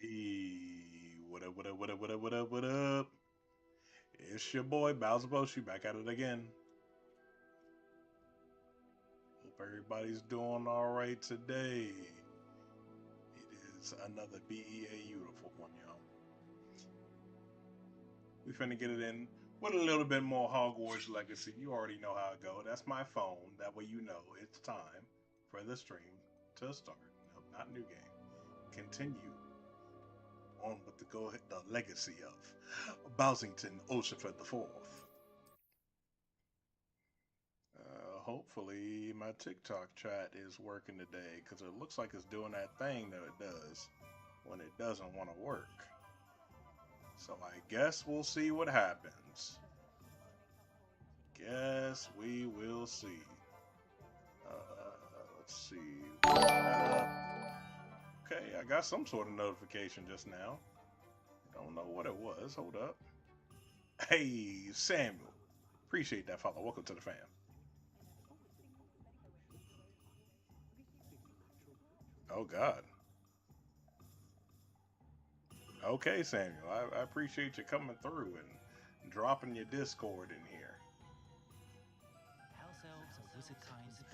What up, what up, what up, what up, what up, what up? It's your boy Bowser Boshi back at it again. Hope everybody's doing all right today. It is another BEA beautiful one, y'all. We finna get it in with a little bit more Hogwarts Legacy. You already know how it go. That's my phone. That way you know it's time for the stream to start. Nope, not new game. Continue on with the legacy of Bowsington Oceanford the Fourth. Hopefully my TikTok chat is working today because it looks like it's doing that thing that it does when it doesn't want to work. So I guess we'll see what happens. Guess we will see. Let's see. Okay, I got some sort of notification just now. Don't know what it was. Hold up. Hey, Samuel. Appreciate that follow. Welcome to the fam. Oh, God. Okay, Samuel. I appreciate you coming through and dropping your Discord in here.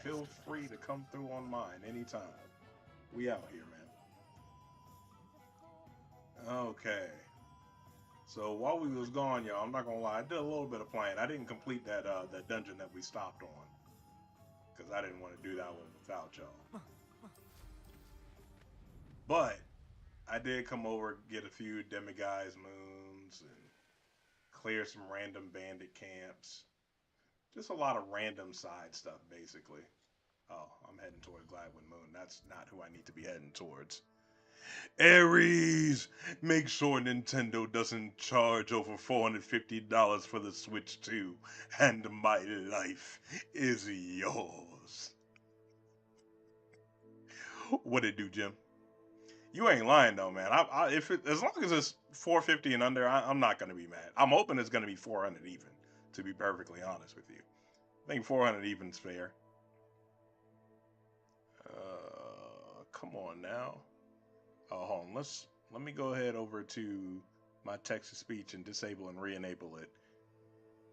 Feel free to come through on mine anytime. We out here, man. Okay. So while we was gone, y'all, I'm not gonna lie, I did a little bit of playing. I didn't complete that dungeon that we stopped on because I didn't want to do that one without y'all. But I did come over, get a few demiguise moons, and clear some random bandit camps. Just a lot of random side stuff, basically. Oh, I'm heading toward Gladwin Moon. That's not who I need to be heading towards. Aries, make sure Nintendo doesn't charge over $450 for the Switch 2, and my life is yours. What it do, Jim? You ain't lying though, man. If it, as long as it's 450 and under, I'm not gonna be mad. I'm hoping it's gonna be 400 even. To be perfectly honest with you, I think 400 even's fair. Come on now. Oh, hold on. Let me go ahead over to my text to speech and disable and re-enable it.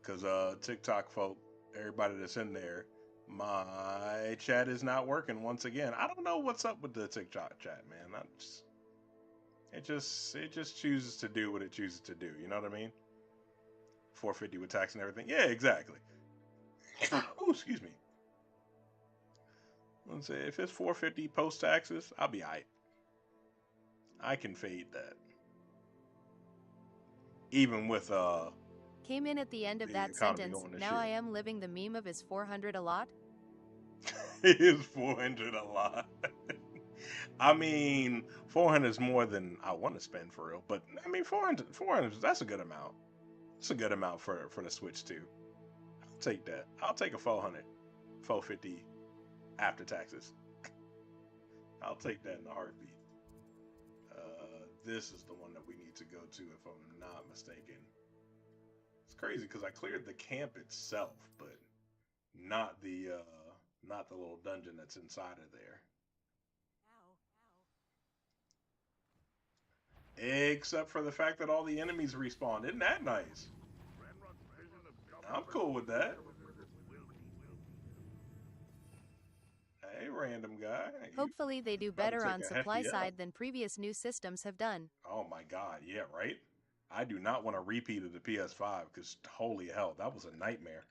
Cause TikTok folk, everybody that's in there, my chat is not working once again. I don't know what's up with the TikTok chat, man. It just chooses to do what it chooses to do. You know what I mean? 450 with tax and everything. Yeah, exactly. Oh, excuse me. Let's say if it's 450 post taxes, I'll be alright. I can fade that. Even with Came in at the end of the that economy sentence. going to Now I shit. am living the meme of is 400 a lot? Is 400 a lot? I mean, 400 is more than I want to spend for real. But I mean, 400 that's a good amount. It's a good amount for the Switch too. I'll take that. I'll take a 400, 450 after taxes. I'll take that in a heartbeat. This is the one that we need to go to, if I'm not mistaken. It's crazy because I cleared the camp itself, but not the little dungeon that's inside of there. Except for the fact that all the enemies respawn. Isn't that nice? I'm cool with that. Hey, random guy. You Hopefully they do about to better take on a supply hefty L. side than previous new systems have done. Oh my god, yeah, right? I do not want a repeat of the PS5 because holy hell, that was a nightmare.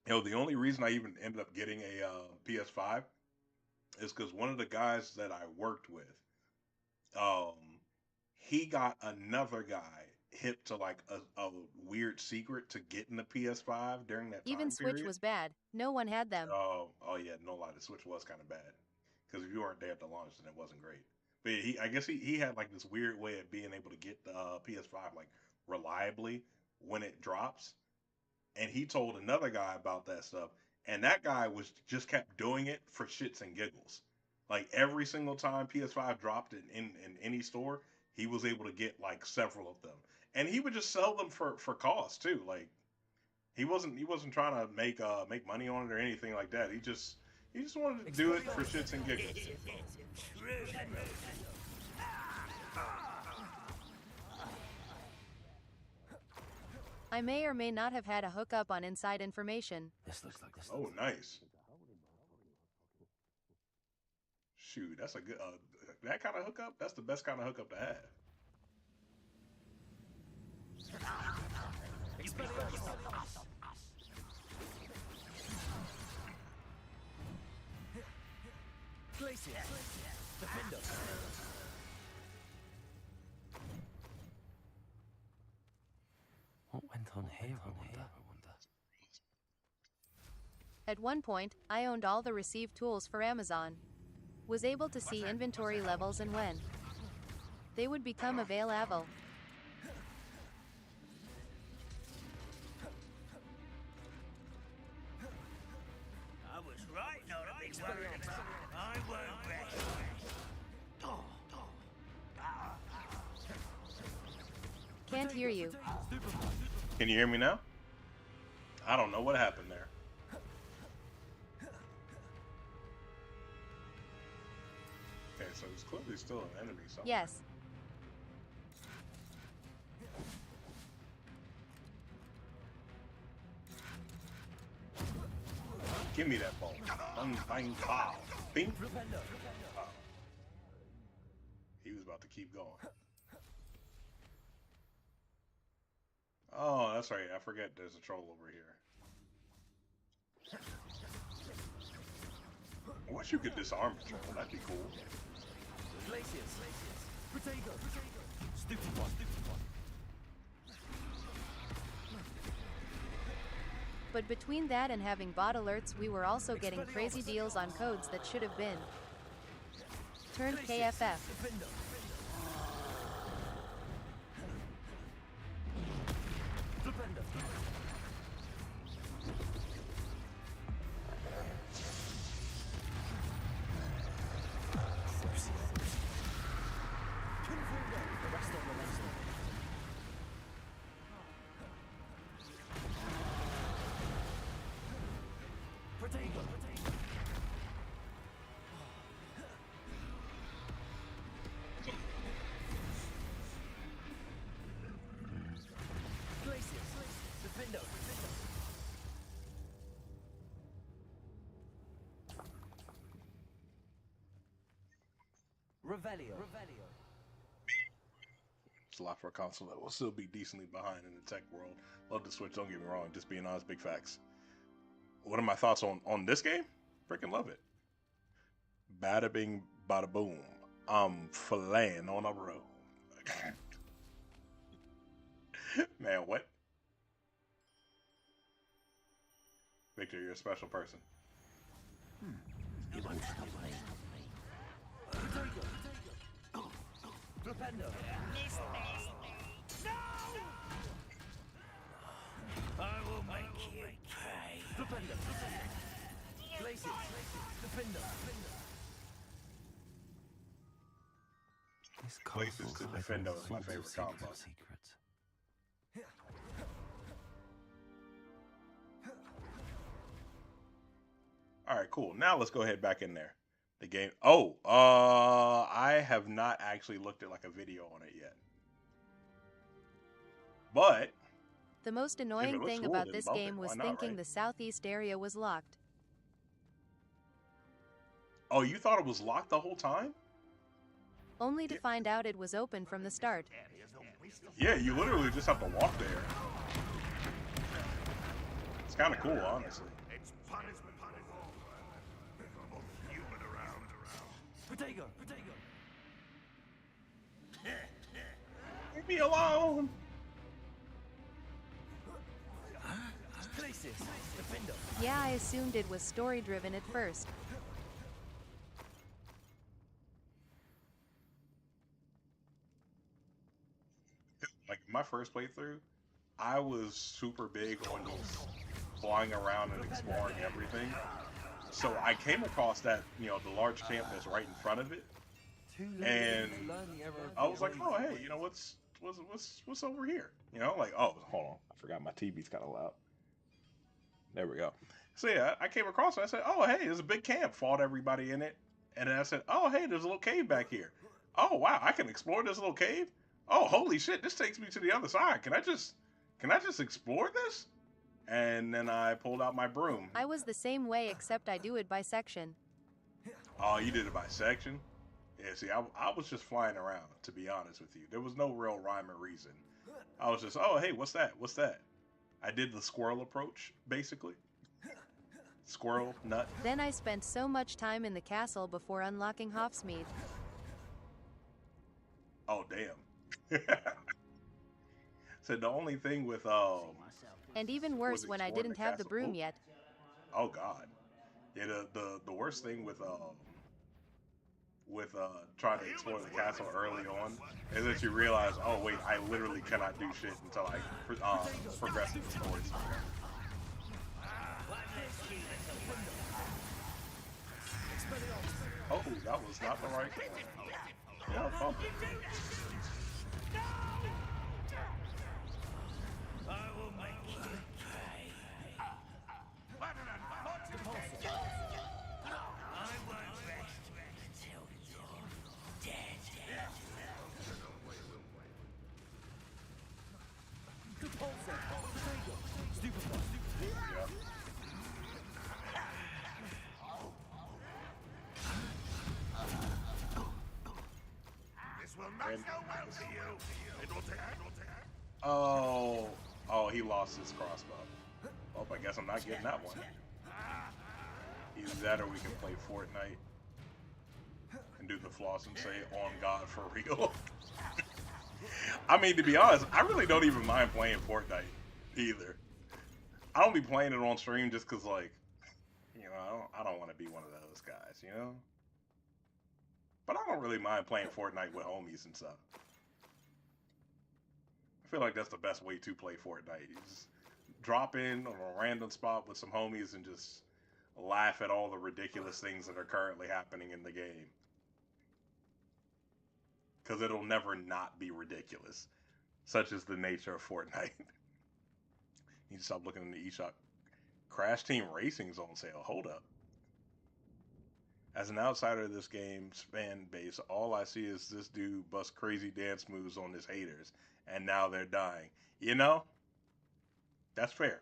The only reason I even ended up getting a PS5 is because one of the guys that I worked with, um, he got another guy hip to like a weird secret to get in the PS5 during that Even time Switch period. was bad. No one had them. Oh yeah, no lie, the Switch was kind of bad because if you weren't there at the launch, then it wasn't great. But yeah, I guess he had like this weird way of being able to get the PS5 like reliably when it drops, and he told another guy about that stuff, and that guy was just kept doing it for shits and giggles. Like every single time PS5 dropped in any store, he was able to get like several of them, and he would just sell them for cost too. Like he wasn't trying to make money on it or anything like that. He just wanted to do it for shits and giggles. I may or may not have had a hookup on inside information. This looks like this. Oh, nice. Shoot, that's a good, that kind of hookup, that's the best kind of hookup to have. What went on here? I wonder. At one point, I owned all the received tools for Amazon. Was able to see inventory levels and when they would become available. I was right, not a big word. I won't rest. Can't hear you. Can you hear me now? I don't know what happened there. Okay, so it's clearly still an enemy somewhere. Yes. Give me that ball. Bang, bang, pow. Bing. Oh. He was about to keep going. Oh, that's right. I forget there's a troll over here. I wish you could disarm a troll. That'd be cool. Stupid one. But between that and having bot alerts, we were also getting crazy deals on codes that should have been turned KFF. Revelio. It's a lot for a console that will still be decently behind in the tech world. Love the Switch, don't get me wrong. Just being honest, big facts. What are my thoughts on this game? Freaking love it. Bada bing, bada boom. I'm filleting on a road. Man, what? Victor, you're a special person. You won't stop me. Flipendo. No! I will make you pay. Flipendo. Places. Flipendo. This Places castle's to hiding defend all is my sorts of favorite secrets combo. of secrets. All right, cool. Now let's go ahead back in there. The game. Oh, I have not actually looked at like a video on it yet. But The most annoying looks thing cool, about then this bump it. game was Why not, thinking right? the southeast area was locked. oh, you thought it was locked the whole time? Only to find out it was open from the start. Yeah, you literally just have to walk there. It's kind of cool, honestly. It's punishment. Human around. Potato. Leave me alone. Places. Defendo. Yeah, I assumed it was story-driven at first. Like my first playthrough, I was super big on just flying around and exploring everything. So I came across that, the large camp that's right in front of it, and I was like, oh hey, what's over here? Like, oh, hold on, I forgot my TV's kind of loud. There we go. So yeah, I came across it. I said, "Oh, hey, there's a big camp. Fought everybody in it." And then I said, "Oh, hey, there's a little cave back here. Oh, wow, I can explore this little cave. Oh, holy shit, this takes me to the other side. Can I just explore this?" And then I pulled out my broom. I was the same way except I do it by section. Oh, you did it by section? Yeah, see, I was just flying around, to be honest with you. There was no real rhyme or reason. I was just, oh, hey, what's that? What's that? I did the squirrel approach, basically. Squirrel, nut. Then I spent so much time in the castle before unlocking Hogsmeade. Oh, damn. So the only thing with, And even worse when I exploring didn't the have the castle. broom Oh, yet. oh, God. Yeah, the worst thing with trying to explore the castle early on is that you realize, oh wait, I literally cannot do shit until I progress in the story. Oh, that was not the right one. Yeah, bump it. I will make you pay. I won't rest until you're dead. Yep. This will not go well for you. It will take. Oh, oh, he lost his crossbow. Oh, I guess I'm not getting that one. Either that or we can play Fortnite and do the floss and say, on God, for real. I mean, to be honest, I really don't even mind playing Fortnite either. I don't be playing it on stream just because, like, you know, I don't want to be one of those guys, you know? But I don't really mind playing Fortnite with homies and stuff. I feel like that's the best way to play Fortnite. You just drop in on a random spot with some homies and just laugh at all the ridiculous things that are currently happening in the game. Because it'll never not be ridiculous. Such is the nature of Fortnite. You need to stop looking in the eShop. Crash Team Racing's on sale. Hold up. As an outsider of this game's fan base, all I see is this dude bust crazy dance moves on his haters, and now they're dying. You know? That's fair.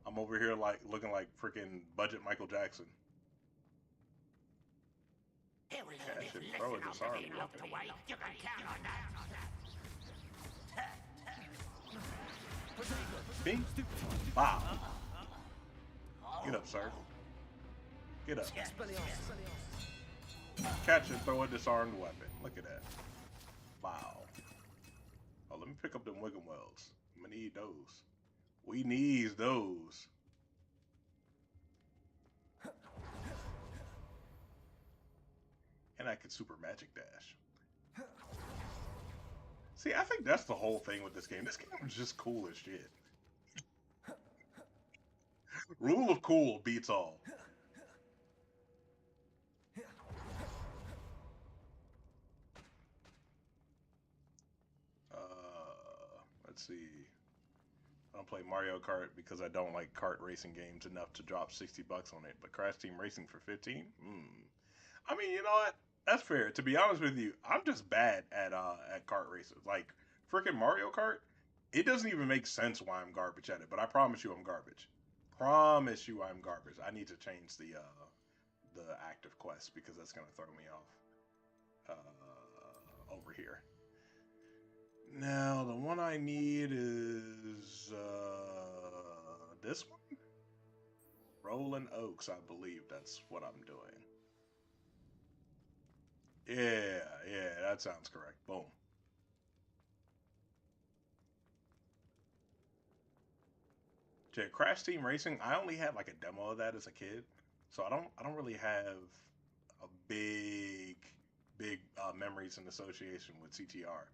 I'm over here like looking like freaking budget Michael Jackson. Here we go. Yeah, I should throw a disarm weapon. You can count on that. Bing. Wow. Get up, sir. Get up. Catch and throw a disarmed weapon. Look at that. Wow. Oh, let me pick up them Wiggum Wells. I'm gonna need those. We need those. And I can super magic dash. See, I think that's the whole thing with this game. This game is just cool as shit. Rule of cool beats all. Let's see. I don't play Mario Kart because I don't like kart racing games enough to drop $60 on it. But Crash Team Racing for 15? I mean, you know what? That's fair. To be honest with you, I'm just bad at kart races. Like freaking Mario Kart, it doesn't even make sense why I'm garbage at it. But I promise you, I'm garbage. Promise you, I'm garbage. I need to change the active quest because that's gonna throw me off. Over here. Now the one I need is this one. Rolling Oaks, I believe that's what I'm doing. Yeah, that sounds correct. Boom. Yeah, Crash Team Racing, I only had like a demo of that as a kid, so I don't really have a big memories and association with CTR.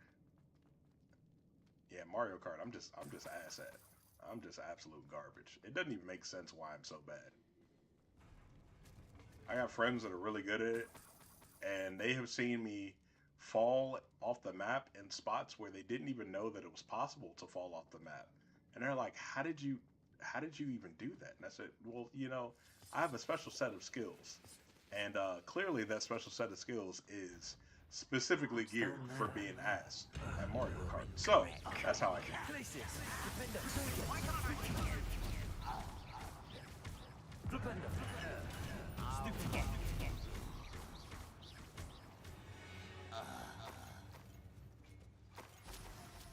Yeah, Mario Kart, I'm just ass at. I'm just absolute garbage. It doesn't even make sense why I'm so bad. I got friends that are really good at it, and they have seen me fall off the map in spots where they didn't even know that it was possible to fall off the map. And they're like, how did you even do that? And I said, well, you know, I have a special set of skills. And clearly that special set of skills is specifically geared for being ass at Mario Kart. So, that's how I can.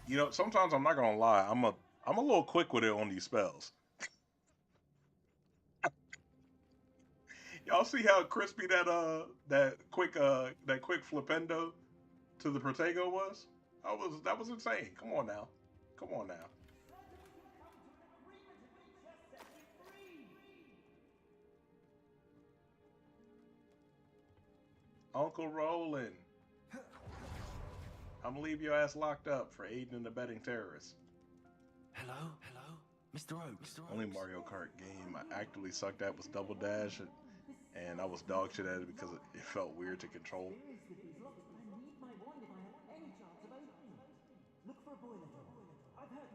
You know, sometimes I'm not gonna lie, I'm a little quick with it on these spells. Y'all see how crispy that quick flipendo to the Protego was? That was insane. Come on now. Come on now. Uncle Roland. I'm gonna leave your ass locked up for aiding and abetting terrorists. Hello? Hello? Mr. Oaks? Only Mario Kart game I actively sucked at was Double Dash, and I was dog shit at it because it felt weird to control.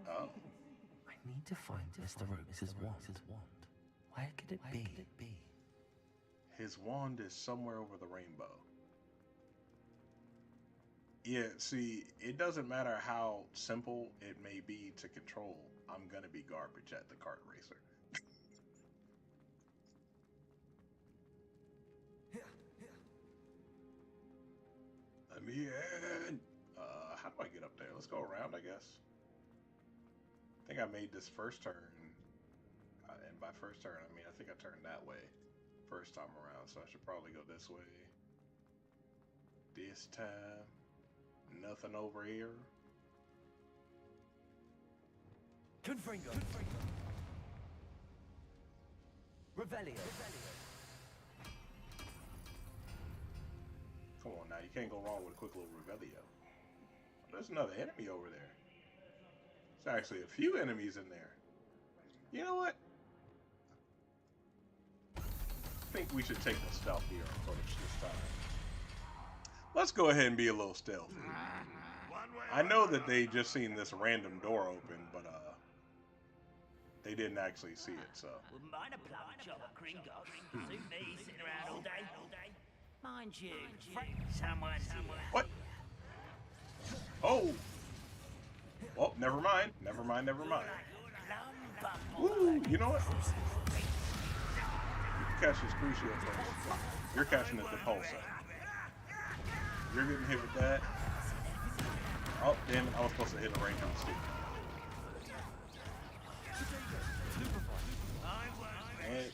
Oh. I need to find Mr. Oaks' wand. Where could it be? His wand is somewhere over the rainbow. Yeah, see, it doesn't matter how simple it may be to control. I'm gonna be garbage at the kart racer. Let me in. How do I get up there? Let's go around, I guess. I think I made this first turn, and by first turn, I mean I think I turned that way first time around, so I should probably go this way. This time. Nothing over here. Confringo. Revelio. Come on now, you can't go wrong with a quick little Revelio. There's another enemy over there. There's actually a few enemies in there. You know what? I think we should take the stealthier approach this time. Let's go ahead and be a little stealthy. I know that they just seen this random door open, but they didn't actually see it, so. Wouldn't mind a plum job at Gringos. Suit me sitting around all day. Mind you, someone's here. What? Oh! Oh, never mind. Never mind, never mind. Ooh, you know what? You can catch this Crucio first. You're catching it the pulsar. You're getting hit with that. Oh, damn it. I was supposed to hit a range on the stick. And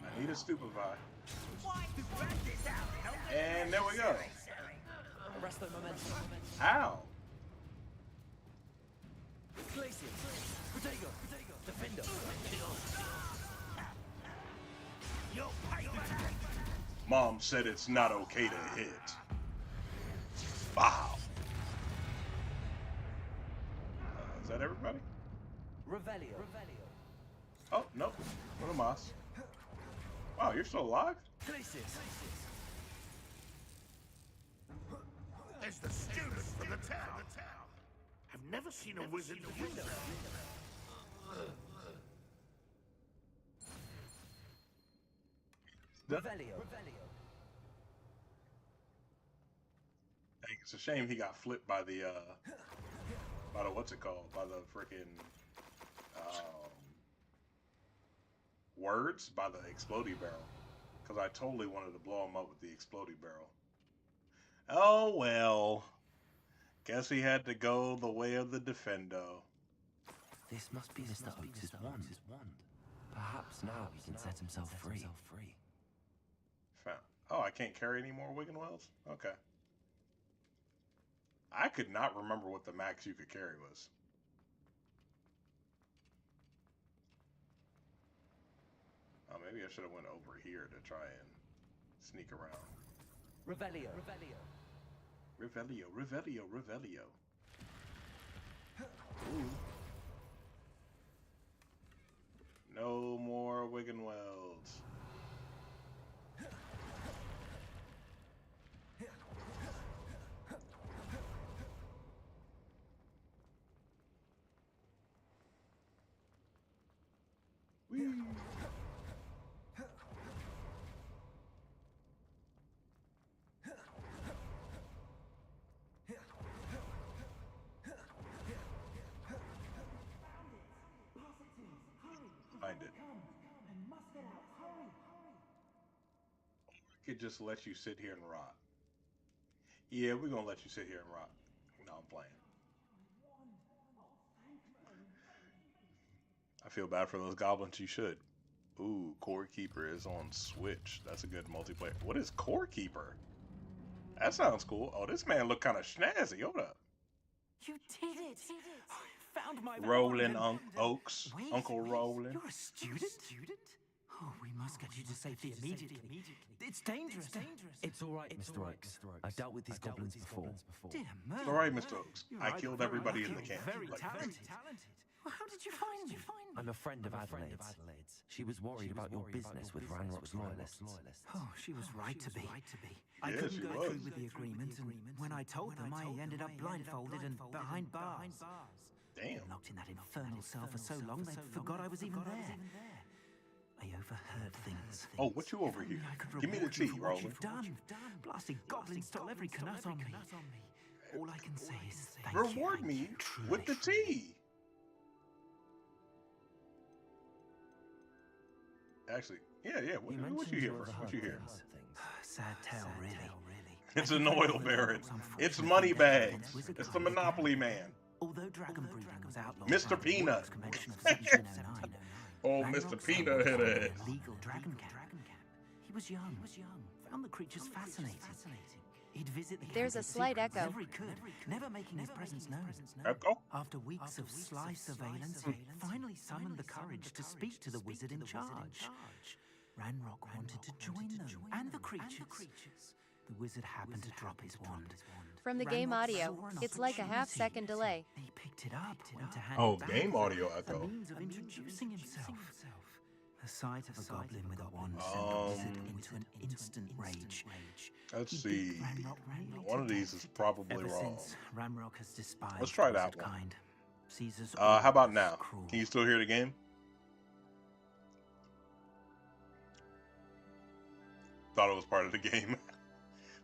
I need a stupefy. And there we go. Ow. Mom said it's not okay to hit. Wow. Is that everybody? Revelio. Oh, no. What am I? Wow, you're still alive? There's the student from the town. I've never seen a wizard do that. Revelio. Dang, it's a shame he got flipped by the what's it called? By the freaking words, by the explodey barrel. Because I totally wanted to blow him up with the explodey barrel. Oh well. Guess he had to go the way of the defendo. This must be Mr. Oaks' wand. Perhaps now he can set himself free. Found. Oh, I can't carry any more Wigan Wells? Okay. I could not remember what the max you could carry was. Oh, maybe I should have went over here to try and sneak around. Revelio. Revelio. Ooh. No more Wigan Wells. Could just let you sit here and rot. Yeah, we're gonna let you sit here and rot. No, I'm playing. I feel bad for those goblins. You should. Ooh, Core Keeper is on Switch. That's a good multiplayer. What is Core Keeper? That sounds cool. Oh, this man look kind of snazzy. Hold up. You did it! I found my Rolling wand Oaks. Wait, Uncle Rolling. You're a student? Oh, we must get you to safety immediately. It's dangerous. It's all right, Mr. Oaks. I've dealt with these goblins before. Dear me. It's all right, Mr. Oaks. You're I either killed very everybody in lucky the or camp. Very Like, talented. Well, how did you find me? I'm a friend of Adelaide's. She was worried about your business with Ranrock's loyalists. Oh, she was right to be. I Yeah, couldn't she go was. through with the agreement, and when I told them, I ended up blindfolded and behind bars. Damn. Locked in that infernal cell for so long, they forgot I was even there. I overheard things. Oh, what you over here? I could Give me the reward you tea, for what Roland. you've done. Blasted goblins stole every knut on me. All I can say is thank you. Reward me with the tea. Actually, yeah. What you here for? What you here? Sad tale, really. It's an oil baron. It's money bags. It's the Monopoly man. Although dragon breeding was outlawed Mr. by the Peanut. Hogwarts Convention of 1709, Oh, Ranrock Mr. settled Peanut down Head. in a legal dragon camp. He was young, found the creatures fascinating. He'd visit the There's a camp in slight secret echo. whenever he could, never making his presence known. Echo? After weeks of sly surveillance, he finally summoned the courage to speak to the wizard in charge. Ranrock wanted to join them and the creatures. The wizard happened to drop his wand. From the game Ranrock audio, saw an it's like a half-second delay. He picked it up, went to hand Oh, it back game audio as a echo. means of introducing himself. The sight of a goblin with a wand sent the wizard into an instant rage. Let's He see. beat Ranrock nearly One to of these death. is probably Ever wrong. since, Ranrock has despised Let's try the that wizard one. kind. Caesar's How about orders now? cruel. Can you still hear the game? Thought it was part of the game.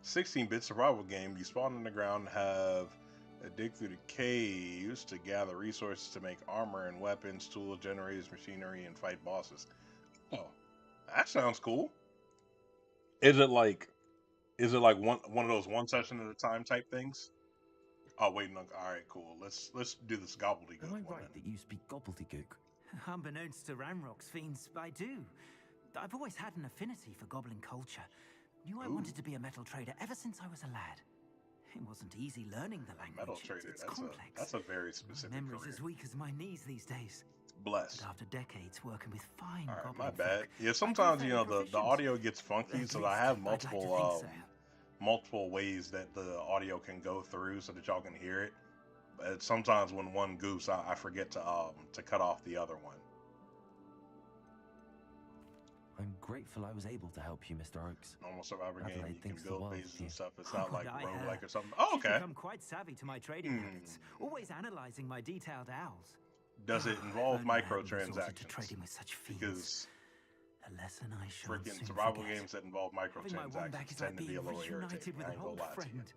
16-bit survival game. You spawn in the ground, have a dig through the caves to gather resources to make armor and weapons, tools, generators, machinery, and fight bosses. Oh, that sounds cool. Is it like one of those one session at a time type things? Oh wait, no. All right, cool. Let's do this gobbledygook Am I one. right that you speak gobbledygook? Unbeknownst to Ranrock's fiends, I do. I've always had an affinity for goblin culture. Knew I wanted to be a metal trader ever since I was a lad. It wasn't easy learning the language. Metal trader. It's That's complex. a very specific My memory's career. as weak as my knees these days. Bless. But after decades working with fine All right, goblin my bad. folk, Yeah, I sometimes grew the fairly proficient. audio gets funky, At so I least, have I'd like to multiple think so. multiple ways that the audio can go through so that y'all can hear it. But sometimes when one goofs, I forget to cut off the other one. I'm grateful I was able to help you, Mr. Oaks. Normal Survivor game, Adelaide you can thinks the build world bases of you. and stuff. It's not like I, roguelike or something. Oh, she's okay. become quite savvy to my trading habits, always analyzing my detailed owls. Does it If involve only I hadn't resorted to microtransactions? trading with such fiends. Because A lesson I shall freaking soon survival forget. games that involve Having my wand back microtransactions is like tend to be being a little reunited irritating. with I an ain't gonna old lie to you. friend.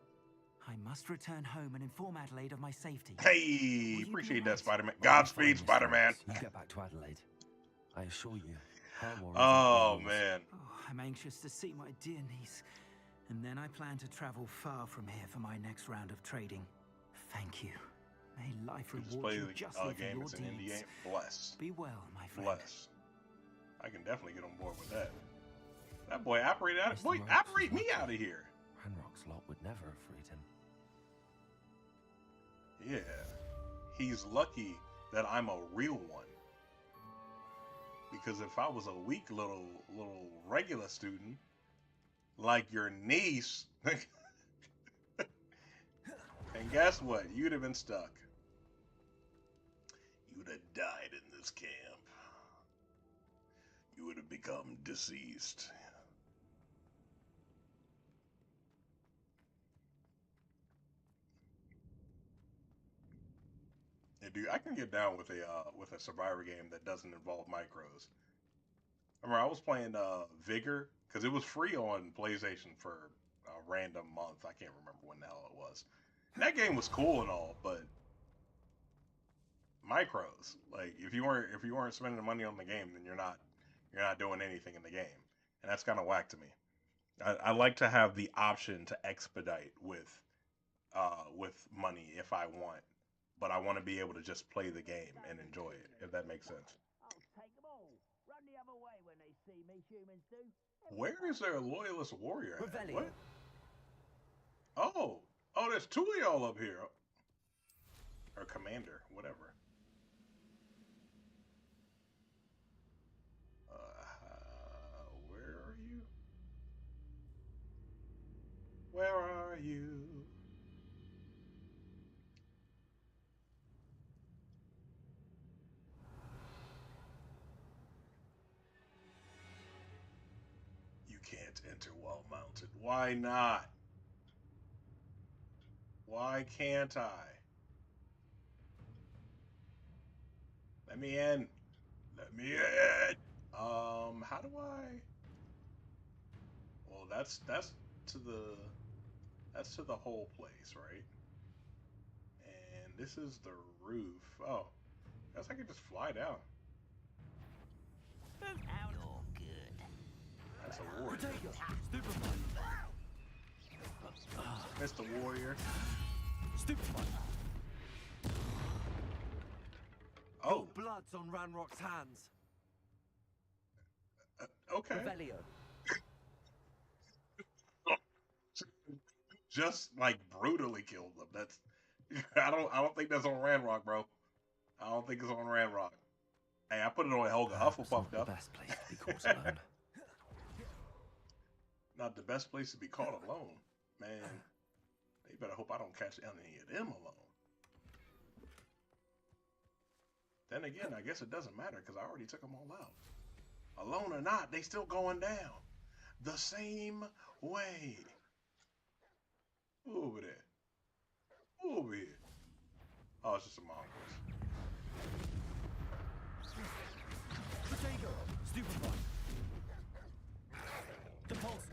I must return home and inform Adelaide of my safety. Hey, you appreciate be that, alright? Spider-Man. I'll be fine, Godspeed, Mr. Spider-Man. Oaks. You get back to Adelaide. I assure you, Harmore is Oh yours. man. Oh, I'm anxious to see my dear niece. And then I plan to travel far from here for my next round of trading. Thank you. May life You just reward play you the justly for game. your It's an indie deeds. game. Bless. Be well, my friend. Bless. I can definitely get on board with that. That boy operate out. Mr. Boy, Oaks operate was me lucky. out of here. Ranrock's lot would never have freed him. Yeah. He's lucky that I'm a real one. Because if I was a weak little regular student, like your niece, and guess what? You'd have been stuck. You'd have died in this camp. You would have become deceased. Yeah, dude, I can get down with a survivor game that doesn't involve micros. I remember I was playing Vigor because it was free on PlayStation for a random month. I can't remember when the hell it was. And that game was cool and all, but micros. Like if you weren't spending money on the game, then you're not doing anything in the game, and that's kind of whack to me. I like to have the option to expedite with money if I want, but I want to be able to just play the game and enjoy it, if that makes sense. I'll take them all. Run the other way when they see me, humans do. Where is there a loyalist warrior at? Revelio. What? Oh, oh, there's two of y'all up here, or commander, whatever. Where are you? Where are you? You can't enter while mounted. Why not? Why can't I? Let me in. Let me in. How do I? Well, to the that's to the whole place, right? And this is the roof. Oh, I guess I could just fly down. You're good. That's a warrior. Potato. Stupefy. Mr. Warrior. Stupefy. Oh, Blood's on Ranrock's hands. okay. Revelio. Just like brutally killed them. That's I don't think that's on Ranrock, bro. I don't think it's on Ranrock. Hey, I put it on Helga Perhaps Hufflepuff not the though. best place to be caught alone. Not the best place to be caught alone. Man, they better hope I don't catch any of them alone. Then again, I guess it doesn't matter because I already took them all out. Alone or not, they still going down. The same way. Who over there? Who over here? Oh, it's just a mongoose. Potato. Stupefy. Depulse.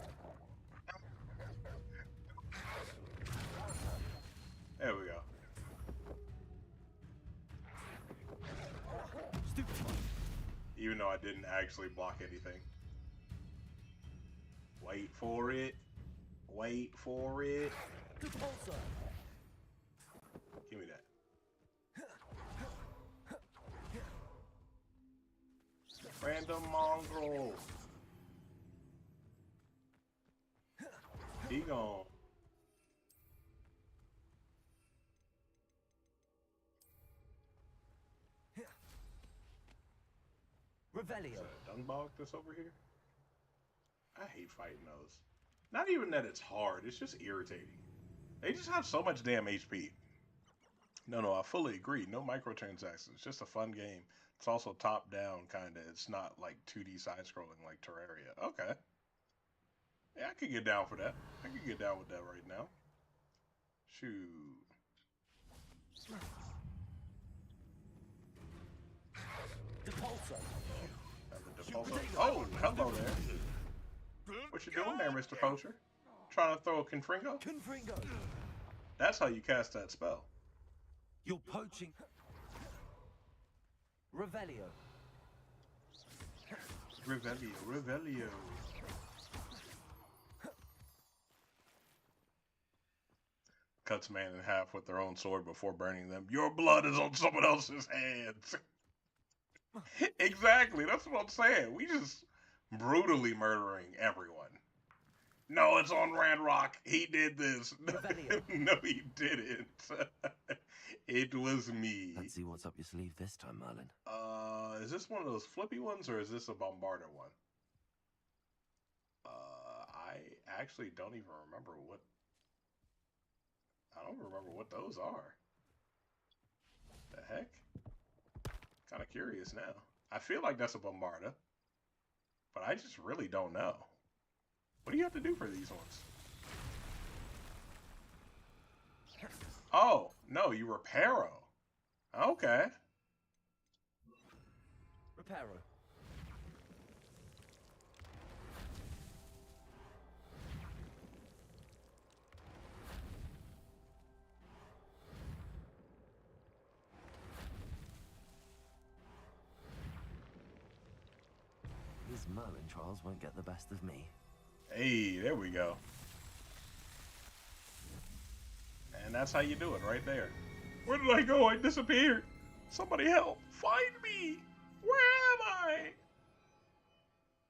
There we go. Stupefy. Even though I didn't actually block anything. Wait for it. Wait for it. Depulse. Give me that. Random mongrel. He gone. Revelio. Is that a Dungbog that's over here? I hate fighting those. Not even that it's hard, it's just irritating. They just have so much damn HP. No, I fully agree. No microtransactions. It's just a fun game. It's also top down, kind of. It's not like 2D side scrolling like Terraria. Okay. Yeah, I could get down for that. I could get down with that right now. Shoot. Depulse. Oh, hello there. What you doing there, Mr. Poacher? Trying to throw a Confringo? Confringo. That's how you cast that spell. You're poaching. Revelio. Revelio. Cuts man in half with their own sword before burning them. Your blood is on someone else's hands. Exactly, that's what I'm saying. We just brutally murdering everyone. No, it's on Ranrock. He did this. No, he didn't. It was me. Let's see what's up your sleeve this time, Merlin. Is this one of those flippy ones or is this a bombarder one? I actually don't even remember what. I don't remember what those are. The heck? Kind of curious now. I feel like that's a bombarder, but I just really don't know. What do you have to do for these ones? Oh, no, you reparo. Okay. Reparo. These Merlin trials won't get the best of me. Hey, there we go. And that's how you do it right there. Where did I go? I disappeared. Somebody help. Find me. Where am I?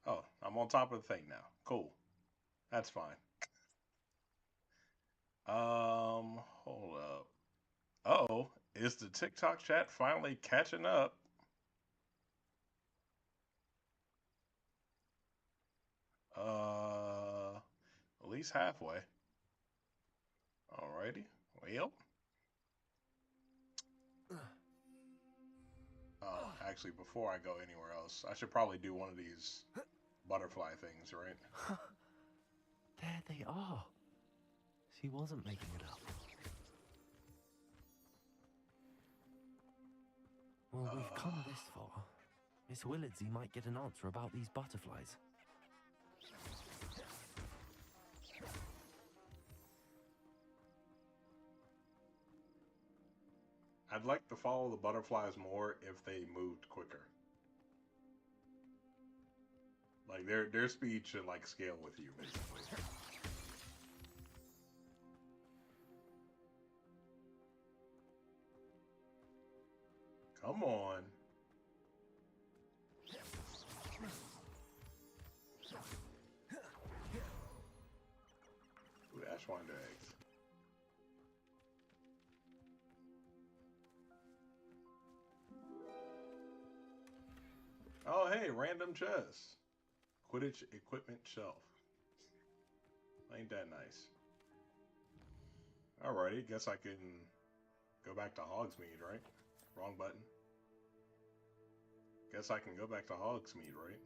Oh, I'm on top of the thing now. Cool. That's fine. Hold up. Uh-oh, is the TikTok chat finally catching up? At least halfway. Alrighty. Well. Actually, before I go anywhere else, I should probably do one of these butterfly things, right? There they are. She wasn't making it up. Well, we've come this far. Miss Willardsy might get an answer about these butterflies. I'd like to follow the butterflies more if they moved quicker. Like their speed should like scale with you, basically. Come on. Ooh, Ashwinder eggs. Oh, hey, random chest. Quidditch equipment shelf. Ain't that nice? Alrighty, guess I can go back to Hogsmeade, right? Wrong button. Guess I can go back to Hogsmeade, right?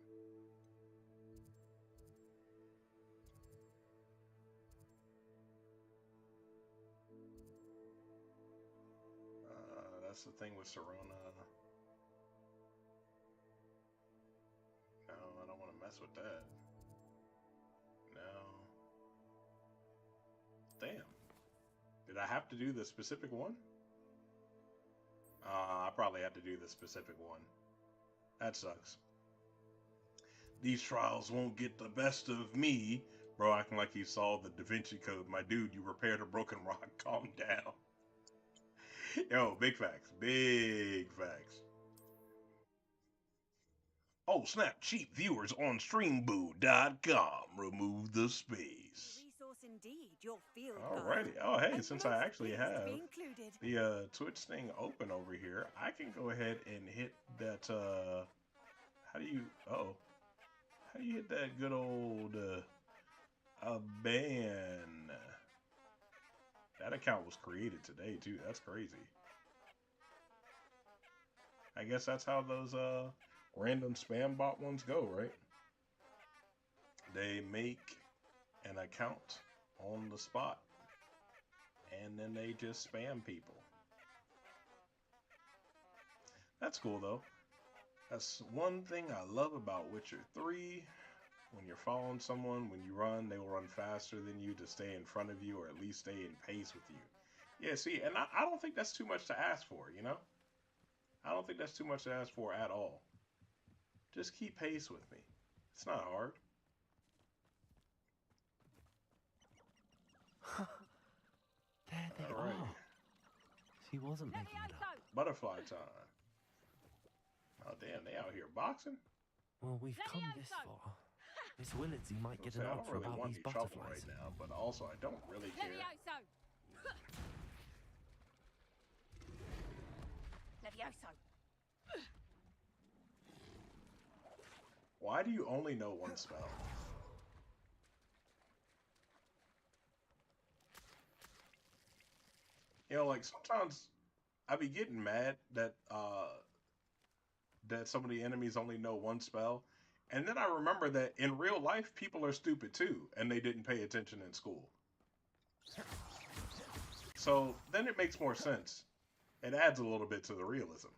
That's the thing with Serona. No, I don't want to mess with that. No. Damn. Did I have to do the specific one? I probably had to do the specific one. That sucks. These trials won't get the best of me. Bro, acting like you saw the Da Vinci Code. My dude, you repaired a broken rock. Calm down. Yo, big facts. Big facts. Oh, snap. Cheap viewers on streamboo.com. Remove the space. Resource indeed, your field Alrighty. guide. Oh, hey, And since most I actually pleased have to be included. the Twitch thing open over here, I can go ahead and hit that, how do you hit that good old, ban? That account was created today, too. That's crazy. I guess that's how those, random spam bot ones go, right? They make an account on the spot, and then they just spam people. That's cool, though. That's one thing I love about Witcher 3. When you're following someone, when you run, they will run faster than you to stay in front of you, or at least stay in pace with you. Yeah, see, and I don't think that's too much to ask for, you know? I don't think that's too much to ask for at all. Just keep pace with me. It's not hard. There they are. She wasn't making it up. Butterfly time. Oh, damn, they out here boxing? Well, we've come this far. Miss Willardsy might get an I don't answer really about want these any trouble butterflies. right now, but also I don't really care. Levioso. Why do you only know one spell? You know, like sometimes I be getting mad that that some of the enemies only know one spell, and then I remember that in real life people are stupid too, and they didn't pay attention in school. So then it makes more sense. It adds a little bit to the realism.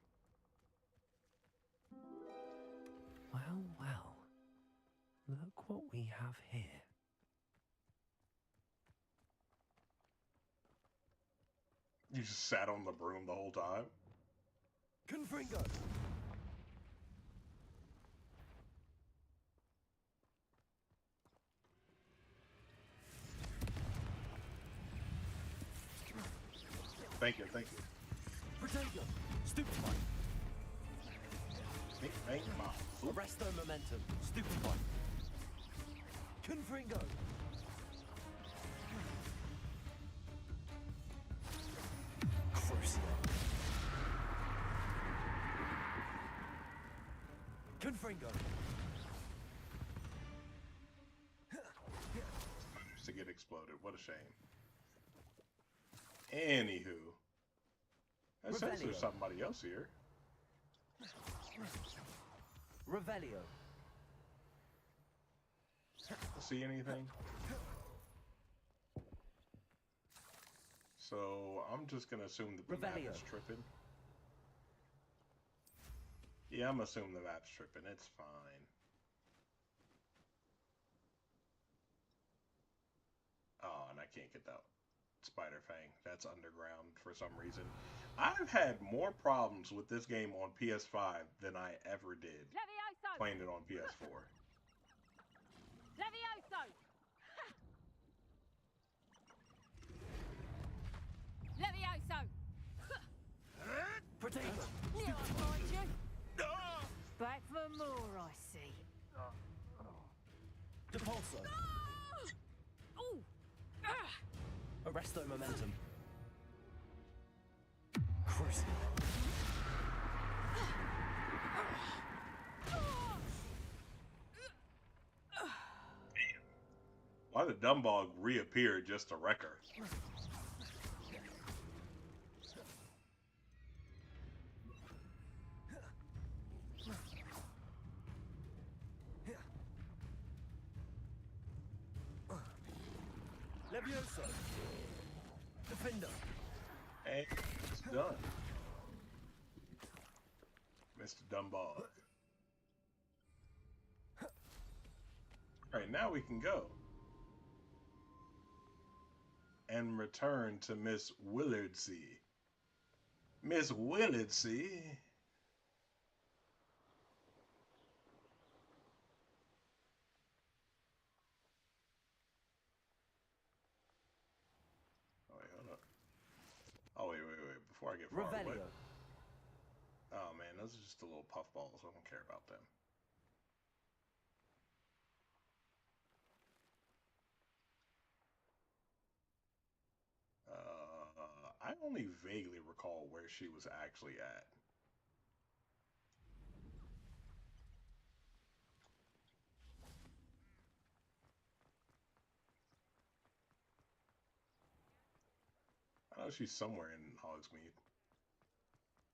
Well, well. Look what we have here. You just sat on the broom the whole time? Confringo. thank you. Protego! Stupefy! Bang, bang, Arresto momentum. Stupefy. Confringo. Crucio. Confringo. to get exploded. What a shame. Anywho. That says there's somebody else here. Revelio. See anything? So I'm just gonna assume that the map is tripping. Yeah, I'm assuming the map's tripping. It's fine. Oh, and I can't get that Spider Fang. That's underground for some reason. I've had more problems with this game on PS5 than I ever did playing it on PS4. Levioso! Levioso! Protego. Knew I'd find you. Back for more, I see. Depulso. Ooh! Arresto momentum. Crucio. Why did Dumbog reappear just to wreck her? Levioso. Defender. And it's done. Mr. Dumbog. Alright, now we can go. And return to Miss Willardsea. Miss Willardsea? Oh, wait, hold up. Oh, wait. Before I get far away. Revelio. Oh, man, those are just the little puffballs. I don't care about them. I only vaguely recall where she was actually at. I know she's somewhere in Hogsmeade.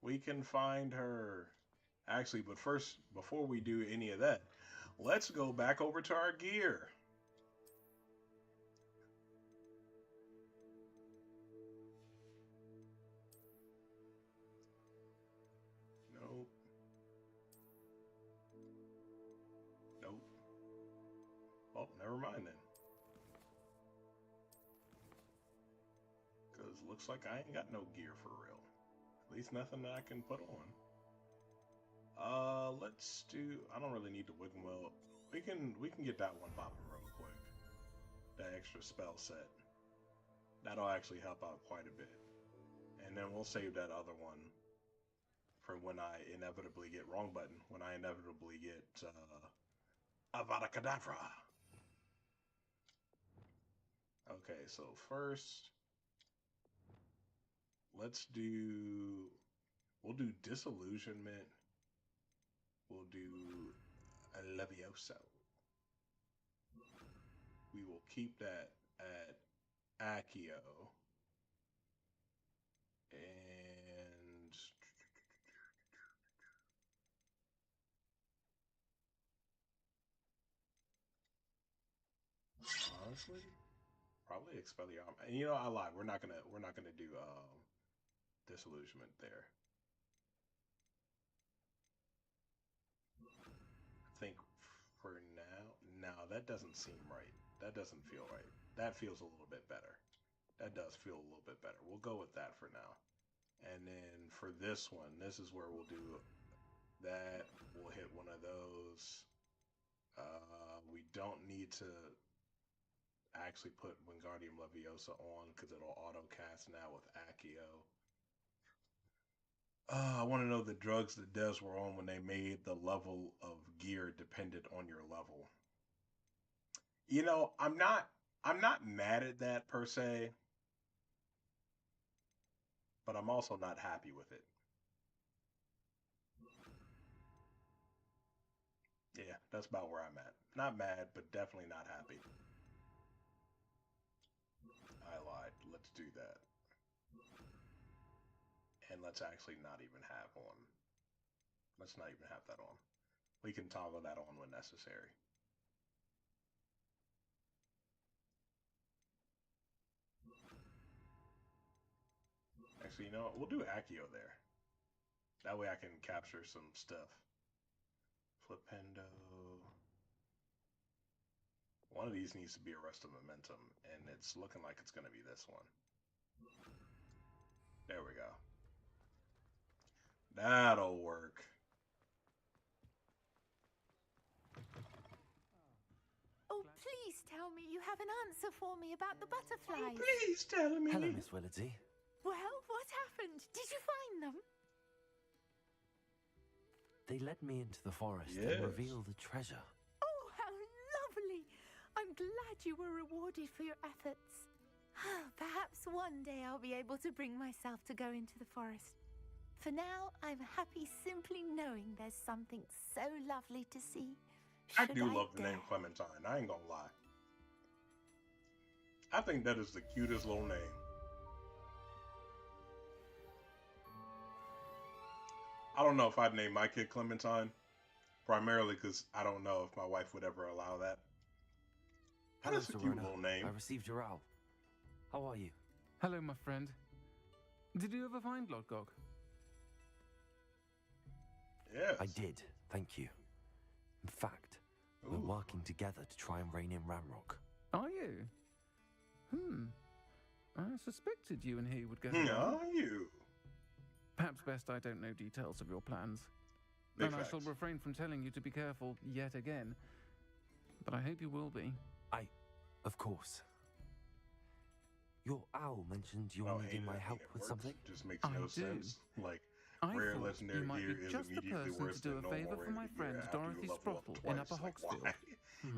We can find her. Actually, but first, before we do any of that, let's go back over to our gear. Nope. Oh, never mind then. Because looks like I ain't got no gear for real. At least nothing that I can put on. Let's do. I don't really need the Wigwell. We can get that one popping real quick. That extra spell set. That'll actually help out quite a bit. And then we'll save that other one for when I inevitably get wrong button. When I inevitably get Avada Kedavra. Okay, so first, let's do. We'll do Disillusionment. We'll do a Levioso. We will keep that at Accio. And honestly, probably Expelliarmus. And you know, I lied. We're not gonna do Disillusionment there. I think for now, that doesn't seem right. That doesn't feel right. That feels a little bit better. That does feel a little bit better. We'll go with that for now. And then for this one, this is where we'll do that. We'll hit one of those. We don't need to actually put Wingardium Leviosa on because it'll auto cast now with Accio. I want to know the drugs that devs were on when they made the level of gear dependent on your level. You know, I'm not mad at that per se, but I'm also not happy with it. Yeah, that's about where I'm at. Not mad, but definitely not happy. I lied. Let's do that. And let's actually not even have on. Let's not even have that on. We can toggle that on when necessary. Actually, you know what? We'll do Accio there. That way I can capture some stuff. Flipendo. One of these needs to be Arrest of Momentum, and it's looking like it's going to be this one. There we go. That'll work. Oh, please tell me you have an answer for me about the butterflies. Please tell me. Hello, Miss Willardsey. Well, what happened? Did you find them? They led me into the forest Yes. and revealed the treasure. Oh, how lovely. I'm glad you were rewarded for your efforts. Perhaps one day I'll be able to bring myself to go into the forest. For now, I'm happy simply knowing there's something so lovely to see. I do love the name Clementine. I ain't gonna lie. I think that is the cutest little name. I don't know if I'd name my kid Clementine, primarily because I don't know if my wife would ever allow that. Hello, That's a cute Serona. little name. I received your owl. How are you? Hello, my friend. Did you ever find Lodgog? Yes. I did, thank you. In fact, we're working together to try and rein in Ranrock. Are you? I suspected you and he would get Are along. you? Perhaps best I don't know details of your plans. Big And facts. I shall refrain from telling you to be careful yet again. But I hope you will be. Of course. Your owl mentioned you're Oh, needing hate my it. help It with works. something. Just makes I no do. sense. Like, I rare thought legendary you might gear be is just the immediately person worse to do than a normal favour for my rated friend gear after you Dorothy level up Sprottle in twice. Upper Like, Hogsfield. why?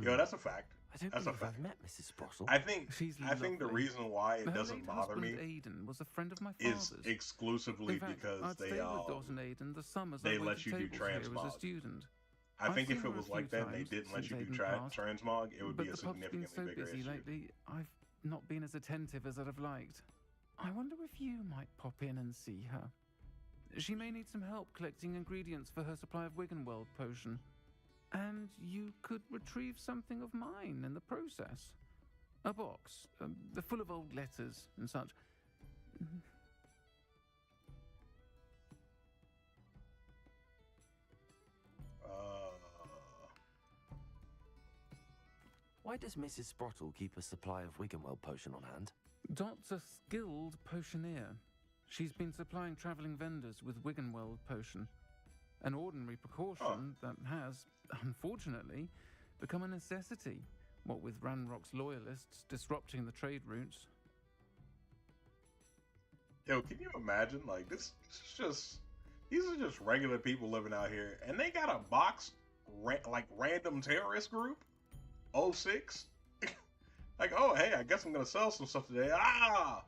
Yo, that's a fact. I don't That's a believe fact. I've met Mrs. Sprottle. I think She's I think the lovely. reason why it Her doesn't late bother husband, me Aidan, was a friend of my is father's. exclusively In fact, because I'd they stay with Dot and Aidan the summers they I let waited you do tables here as a transmog. student. I I've think seen if it her a was like few that and they times didn't let since you do Aidan passed, transmog, it would but be a the pub's been significantly so bigger busy issue. lately, I've not been as attentive as I'd have liked. I wonder if you might pop in and see her. She may need some help collecting ingredients for her supply of Wiggenweld potion. And you could retrieve something of mine in the process. A box, full of old letters and such. Why does Mrs. Sprottle keep a supply of Wiggenweld potion on hand? Dot's a skilled potioneer. She's been supplying travelling vendors with Wiggenweld potion. An ordinary precaution that has, unfortunately, become a necessity, what with Ranrock's loyalists disrupting the trade routes. Yo, can you imagine? Like, this is just, these are just regular people living out here, and they got a box, like, random terrorist group? 06? Like, oh, hey, I guess I'm gonna sell some stuff today. Ah!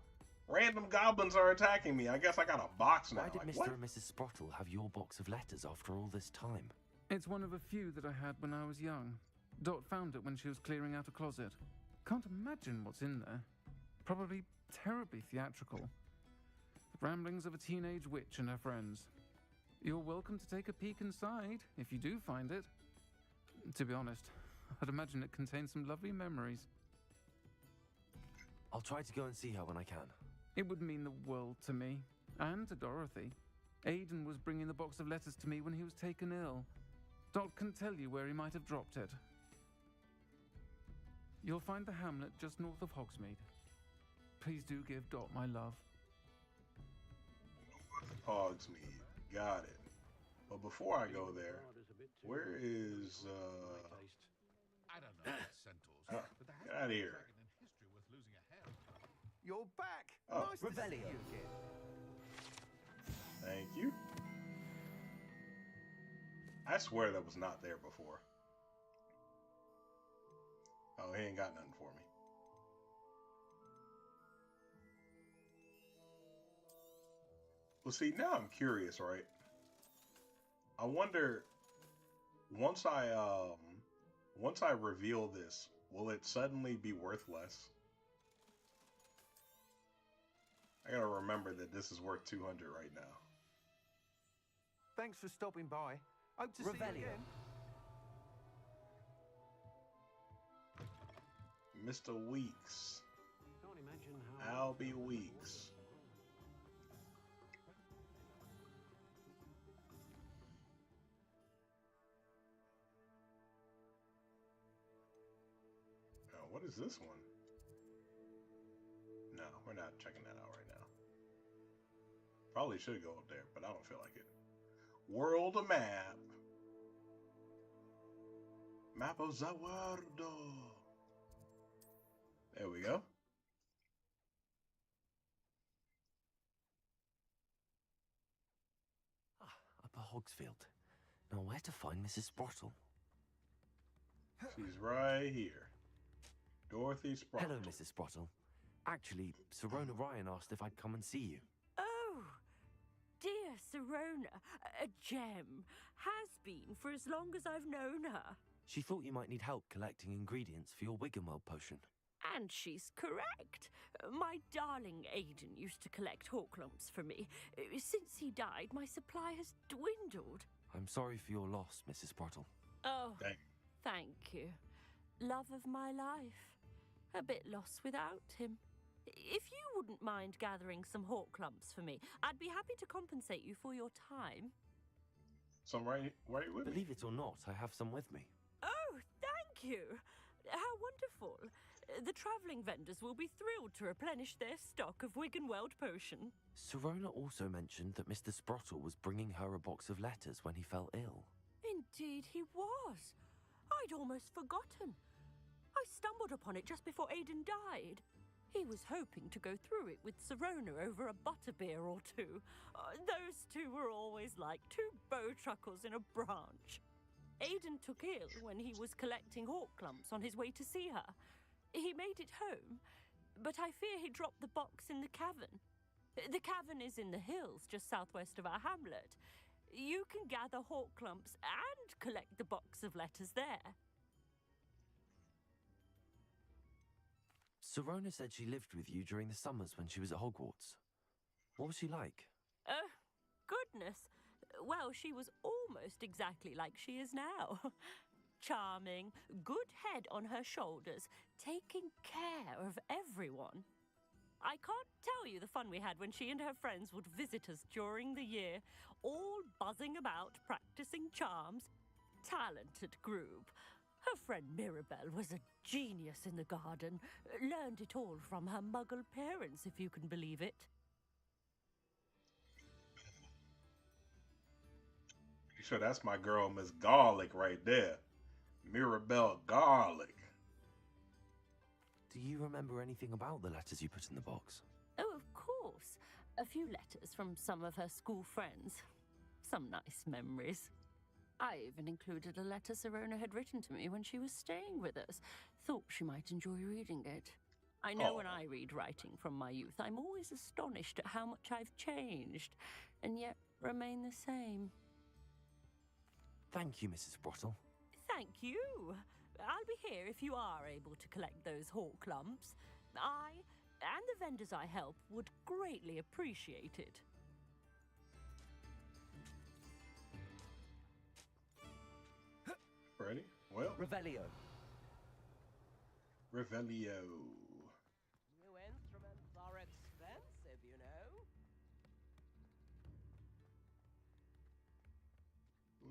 Random goblins are attacking me. I guess I got a box now. Why did Like, Mr. what? and Mrs. Sprottle have your box of letters after all this time? It's one of a few that I had when I was young. Dot found it when she was clearing out a closet. Can't imagine what's in there. Probably terribly theatrical. The ramblings of a teenage witch and her friends. You're welcome to take a peek inside, if you do find it. To be honest, I'd imagine it contains some lovely memories. I'll try to go and see her when I can. It would mean the world to me, and to Dorothy. Aidan was bringing the box of letters to me when he was taken ill. Dot can tell you where he might have dropped it. You'll find the hamlet just north of Hogsmeade. Please do give Dot my love. Hogsmeade. Got it. But before I go there, where is, I don't know about centaurs, but there get out of here. dragon in history worth losing a hair. You're back. Oh. Nice to see you again. Thank you. I swear that was not there before. Oh, he ain't got nothing for me. Well, see, now I'm curious, right? I wonder, once I reveal this, will it suddenly be worth less? I gotta remember that this is worth 200 right now. Thanks for stopping by. Hope to see you again. Mr. Weeks. Can't imagine how Albie Weeks. Oh, what is this one? No, we're not checking that out right now. Probably should go up there, but I don't feel like it. World map. Map of the world. There we go. Upper Hogsfield. Now where to find Mrs. Sprottle? She's right here. Dorothy Sprottle. Hello, Mrs. Sprottle. Actually, Sirona Ryan asked if I'd come and see you. Oh, dear Sirona, a gem. Has been for as long as I've known her. She thought you might need help collecting ingredients for your Wiggenweld potion. And she's correct. My darling Aidan used to collect hawk lumps for me. Since he died, my supply has dwindled. I'm sorry for your loss, Mrs. Sprottle. Oh, thank you. Love of my life. A bit lost without him. If you wouldn't mind gathering some hawk lumps for me, I'd be happy to compensate you for your time. Some right with me. Believe it or not, I have some with me. Oh, thank you. How wonderful. The travelling vendors will be thrilled to replenish their stock of Wiggenweld potion. Sirona also mentioned that Mr. Sprottle was bringing her a box of letters when he fell ill. Indeed he was. I'd almost forgotten. I stumbled upon it just before Aidan died. He was hoping to go through it with Sirona over a butterbeer or two. Those two were always like two bowtruckles in a branch. Aidan took ill when he was collecting hawk lumps on his way to see her. He made it home, but I fear he dropped the box in the cavern. The cavern is in the hills just southwest of our hamlet. You can gather hawk lumps and collect the box of letters there. Sirona said she lived with you during the summers when she was at Hogwarts. What was she like? Oh, goodness. Well, she was almost exactly like she is now. Charming, good head on her shoulders, taking care of everyone. I can't tell you the fun we had when she and her friends would visit us during the year, all buzzing about, practicing charms. Talented group. Her friend Mirabelle was a genius in the garden. Learned it all from her muggle parents, if you can believe it. You sure that's my girl, Miss Garlic, right there. Mirabelle Garlic. Do you remember anything about the letters you put in the box? Oh, of course. A few letters from some of her school friends. Some nice memories. I even included a letter Sirona had written to me when she was staying with us. Thought she might enjoy reading it. I know when I read writing from my youth, I'm always astonished at how much I've changed, and yet remain the same. Thank you, Mrs. Sprottle. Thank you. I'll be here if you are able to collect those hawk lumps. I and the vendors I help would greatly appreciate it. Ready? Well. Revelio. Revelio. New instruments are expensive, you know.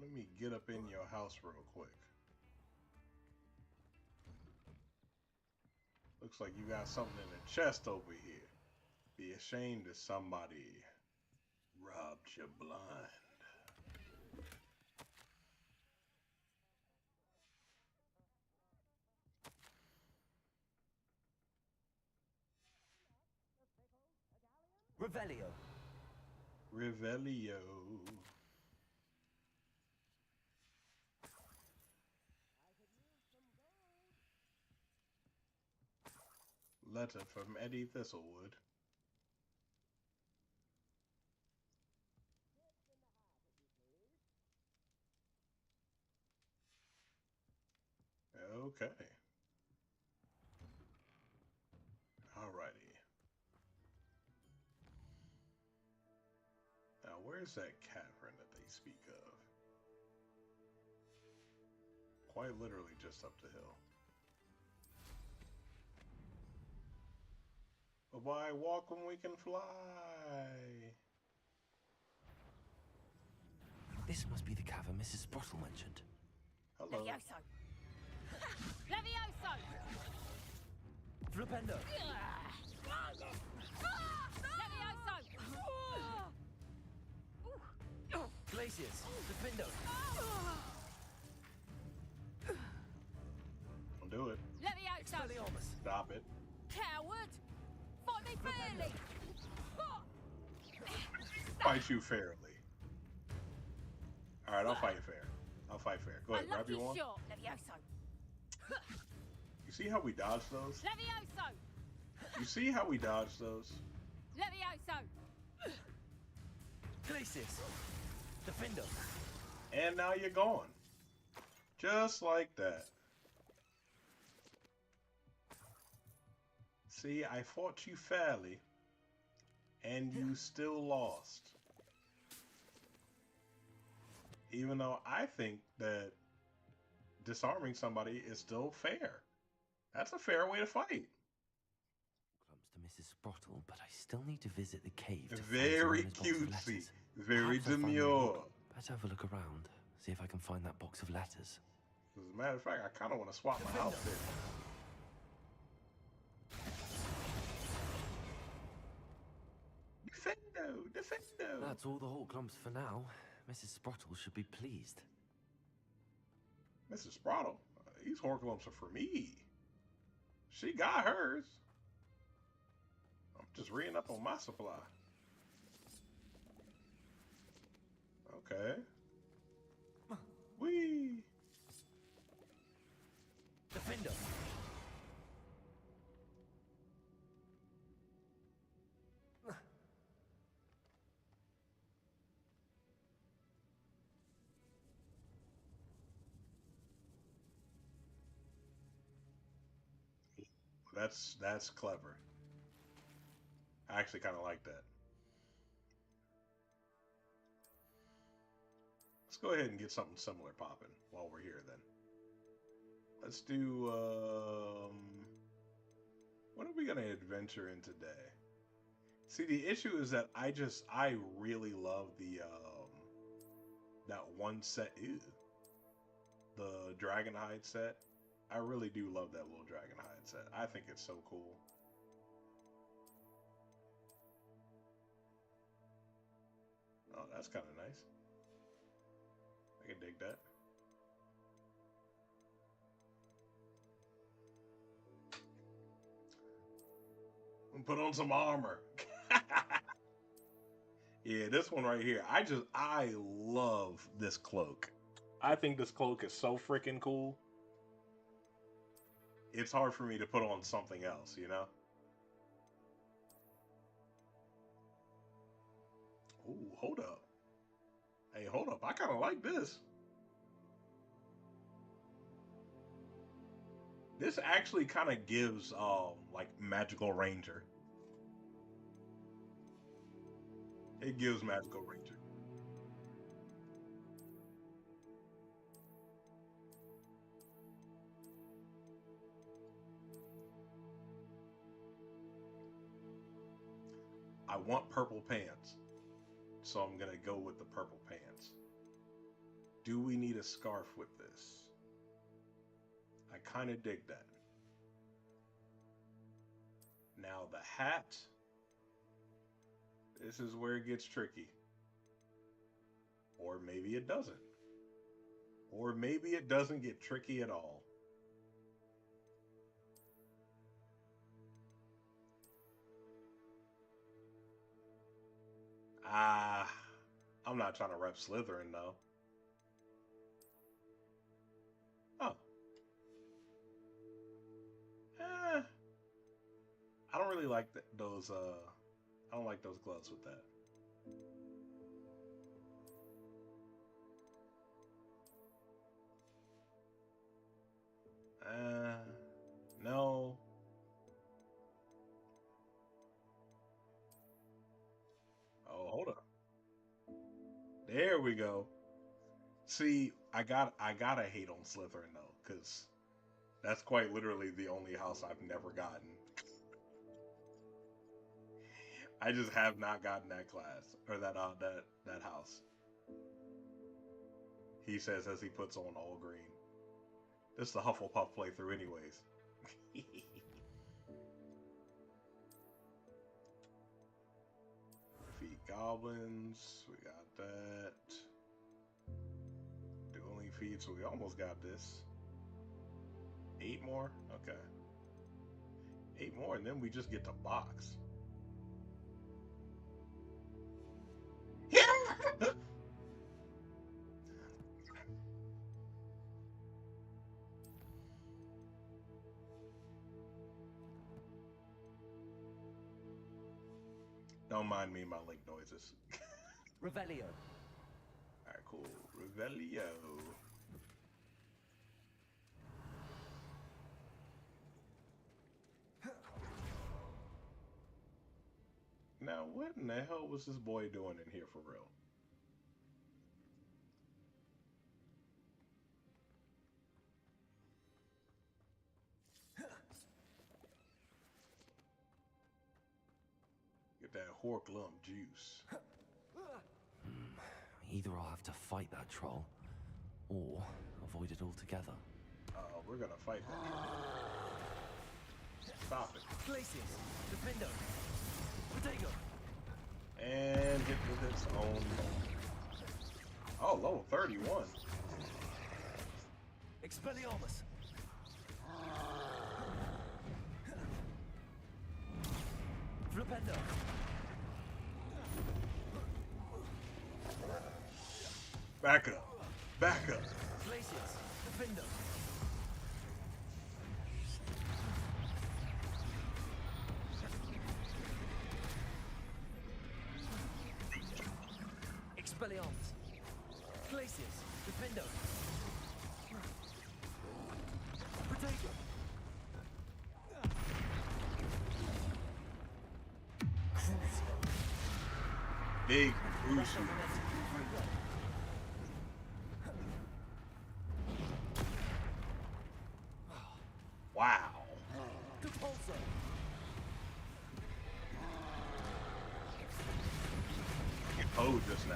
Let me get up in your house real quick. Looks like you got something in the chest over here. Be ashamed if somebody robbed you blind. Revelio. Revelio. Letter from Eddie Thistlewood. Okay. Alrighty. Now, where's that cavern that they speak of? Quite literally just up the hill. But why walk when we can fly? This must be the cavern Mrs. Sprottle mentioned. Hello. Levioso! Levioso! Flipendo! Levioso! Glacius! Flipendo! Don't do it. Levioso! Expelliarmus! Stop it. Coward! Fight me fairly! Fight you fairly. Alright, I'll fight fair. I'll fight fair. Go ahead, grab your one. Shot, Levioso! You see how we dodge those? Levioso! You see how we dodge those? Levioso! Glacius! Defendo! And now you're gone. Just like that. See, I fought you fairly, and you still lost. Even though I think that disarming somebody is still fair. That's a fair way to fight. Clumps to Mrs. Sprottle, but I still need to visit the cave. To Very find Zora's box of cutesy. letters. Very Perhaps I'll find the demure. book. Better have a look around. See if I can find that box of letters. As a matter of fact, I kind of want to swap my outfit. Defendo! That's all the whole clumps for now. Mrs. Sprottle should be pleased. Mrs. Sprottle, these Horklumps are for me. She got hers. I'm just reading up on my supply. Okay. Whee! Defender! That's clever. I actually kind of like that. Let's go ahead and get something similar popping while we're here then. Let's do, what are we going to adventure in today? See, the issue is that I really love the, that one set, the Dragonhide set. I really do love that little Dragonhide set. I think it's so cool. Oh, that's kind of nice. I can dig that. Put on some armor. Yeah, this one right here. I love this cloak. I think this cloak is so freaking cool. It's hard for me to put on something else, you know? Ooh, hold up. Hey, hold up. I kind of like this. This actually kind of gives, like, Magical Ranger. It gives Magical Ranger. I want purple pants, so I'm gonna go with the purple pants. Do we need a scarf with this? I kind of dig that. Now the hat, this is where it gets tricky. Or maybe it doesn't. Or maybe it doesn't get tricky at all. I'm not trying to rep Slytherin though. Oh. I don't really like those. I don't like those gloves with that. No. Oh, hold up. There we go. See, I gotta hate on Slytherin though, because that's quite literally the only house I've never gotten. I just have not gotten that class or that house. He says as he puts on all green. This is the Hufflepuff playthrough, anyways. Defeat goblins. We got that. Dueling feat, so we almost got this. 8 more? Okay. 8 more, and then we just get to box. Don't mind me, my link noises. Revelio. Alright, cool. Revelio. Now, what in the hell was this boy doing in here for real? Get that Horklump juice. Either I'll have to fight that troll, or avoid it altogether. We're gonna fight that troll. Stop it. Places, defender, potato. And hit with its own. Oh, level 31. Expelliarmus. Flipendo. Back up. Back up. Places, defender. Expelliarmus. Places, defender. Potato. Big Crucial. Wow. Get owed just now.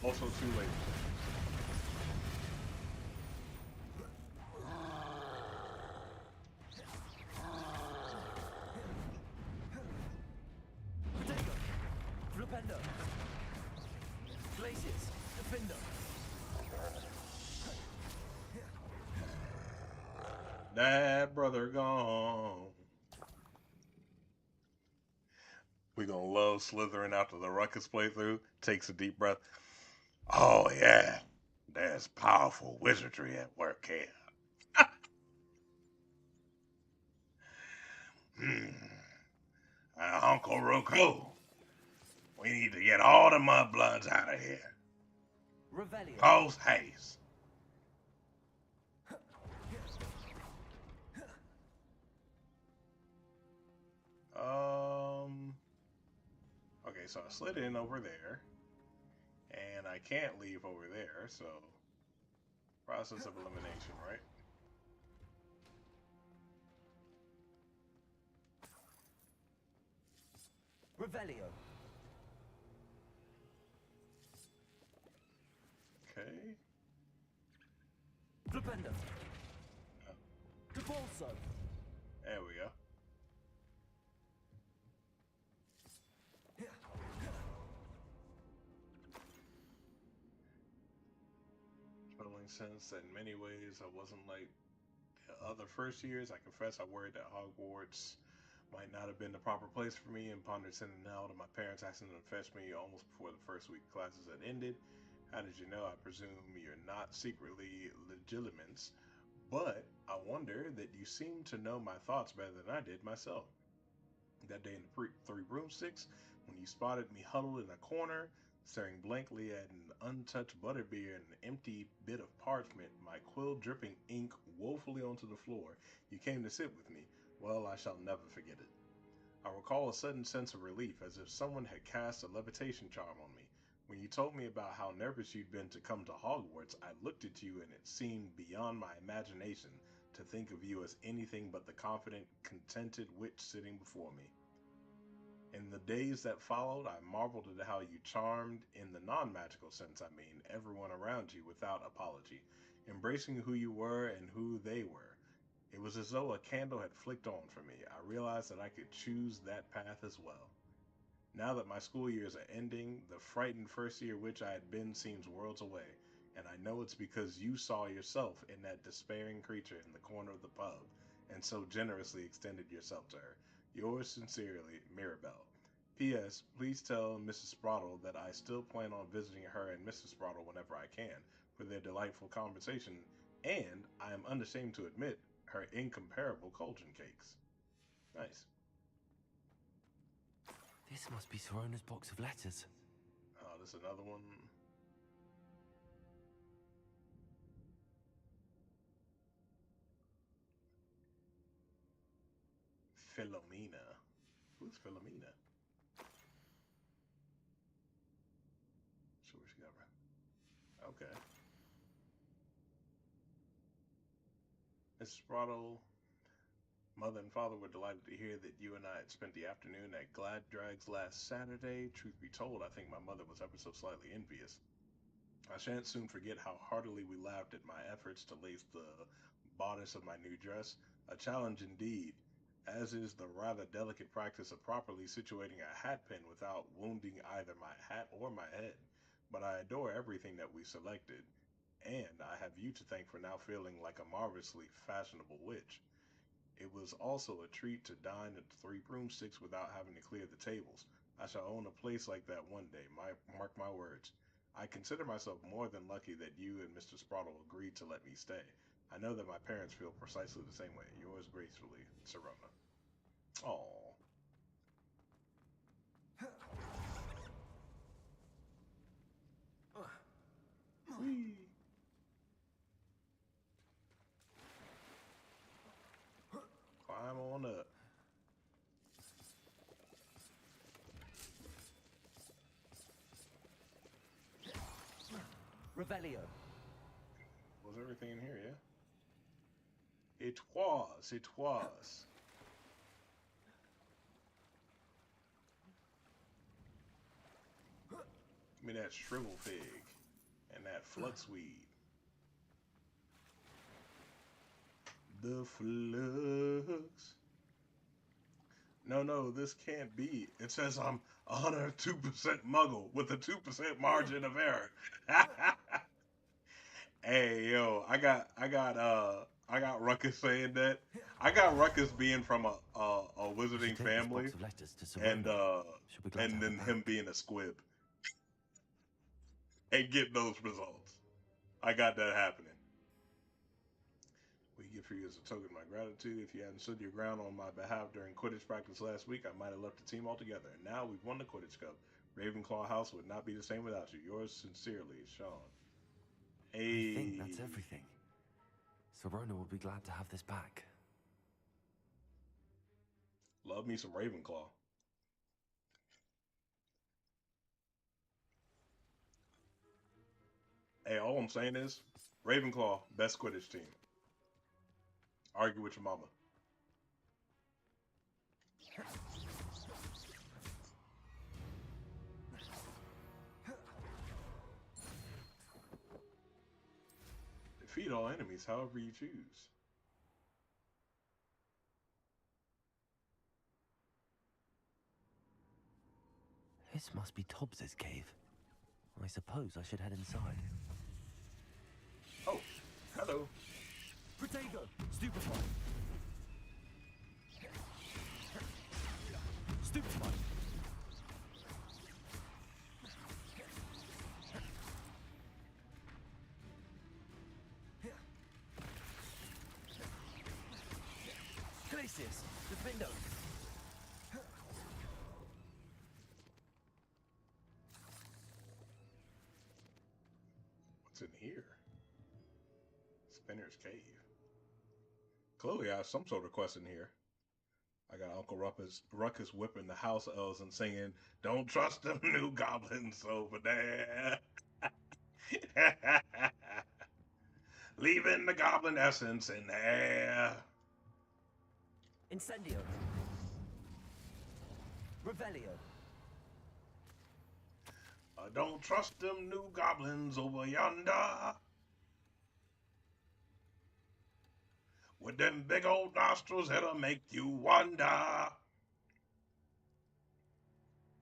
Also too late. Potato. Flipendo. Places. Defender. That brother gone. We gonna love Slytherin after the Ruckus playthrough. Takes a deep breath. Oh yeah, there's powerful wizardry at work here. Uncle Roku, we need to get all the mudbloods out of here. Revelio. Post haste. Okay, so I slid in over there. And I can't leave over there, so process of elimination, right? Revelio. Okay. Flipendo. Debolso. There we go. since in many ways I wasn't like the other first years. I confess I worried that Hogwarts might not have been the proper place for me and pondered sending out to my parents asking them to fetch me almost before the first week of classes had ended. How did you know? I presume you're not secretly legilimens, but I wonder that you seem to know my thoughts better than I did myself. That day in the three broomsticks, when you spotted me huddled in a corner, staring blankly at an untouched butterbeer and an empty bit of parchment, my quill dripping ink woefully onto the floor, you came to sit with me. Well, I shall never forget it. I recall a sudden sense of relief, as if someone had cast a levitation charm on me. When you told me about how nervous you'd been to come to Hogwarts, I looked at you and it seemed beyond my imagination to think of you as anything but the confident, contented witch sitting before me. In the days that followed, I marveled at how you charmed, in the non-magical sense I mean, everyone around you without apology, embracing who you were and who they were. It was as though a candle had flicked on for me. I realized that I could choose that path as well. Now that my school years are ending, the frightened first year witch I had been seems worlds away, and I know it's because you saw yourself in that despairing creature in the corner of the pub, and so generously extended yourself to her. Yours sincerely, Mirabelle. P.S. Please tell Mrs. Sprottle that I still plan on visiting her and Mrs. Sprottle whenever I can for their delightful conversation, and I am unashamed to admit her incomparable cauldron cakes. Nice. This must be Sorona's box of letters. Oh, this is another one. Philomena. Who's Philomena? Sure, she got right. Okay. Mrs. Sprottle, Mother and Father were delighted to hear that you and I had spent the afternoon at Glad Drags last Saturday. Truth be told, I think my mother was ever so slightly envious. I shan't soon forget how heartily we laughed at my efforts to lace the bodice of my new dress, a challenge indeed, as is the rather delicate practice of properly situating a hat pin without wounding either my hat or my head. But I adore everything that we selected, and I have you to thank for now feeling like a marvelously fashionable witch. It was also a treat to dine at the Three Broomsticks without having to clear the tables. I shall own a place like that one day, mark my words. I consider myself more than lucky that you and Mr. Sprottle agreed to let me stay. I know that my parents feel precisely the same way. Yours gracefully, Serona. Aww. Whee! Climb on up. Revelio. Was everything in here, yeah? It was. Give me that shrivel fig and that fluxweed. The flux. No, this can't be. It says I'm 102% muggle with a 2% margin of error. Hey, yo, I got Ruckus saying that. I got Ruckus being from a wizarding family, and then him being a squib, and get those results. I got that happening. We give for you as a token of my gratitude. If you hadn't stood your ground on my behalf during Quidditch practice last week, I might have left the team altogether. And now we've won the Quidditch Cup. Ravenclaw House would not be the same without you. Yours sincerely, Sean. I think that's everything. Sorona will be glad to have this back. Love me some Ravenclaw. Hey, all I'm saying is, Ravenclaw, best Quidditch team. Argue with your mama. Defeat all enemies however you choose. This must be Tobbs's cave. I suppose I should head inside. Oh. Hello. Protego, stupefy. Stupefy. Glacius, defendo. What's in here? Spinner's Cave. Clearly, I have some sort of quest in here. I got Uncle Ruckus whipping the house elves and singing, "Don't trust them new goblins over there." Leaving the goblin essence in there. Incendio. Revelio. Don't trust them new goblins over yonder. With them big old nostrils that'll make you wonder.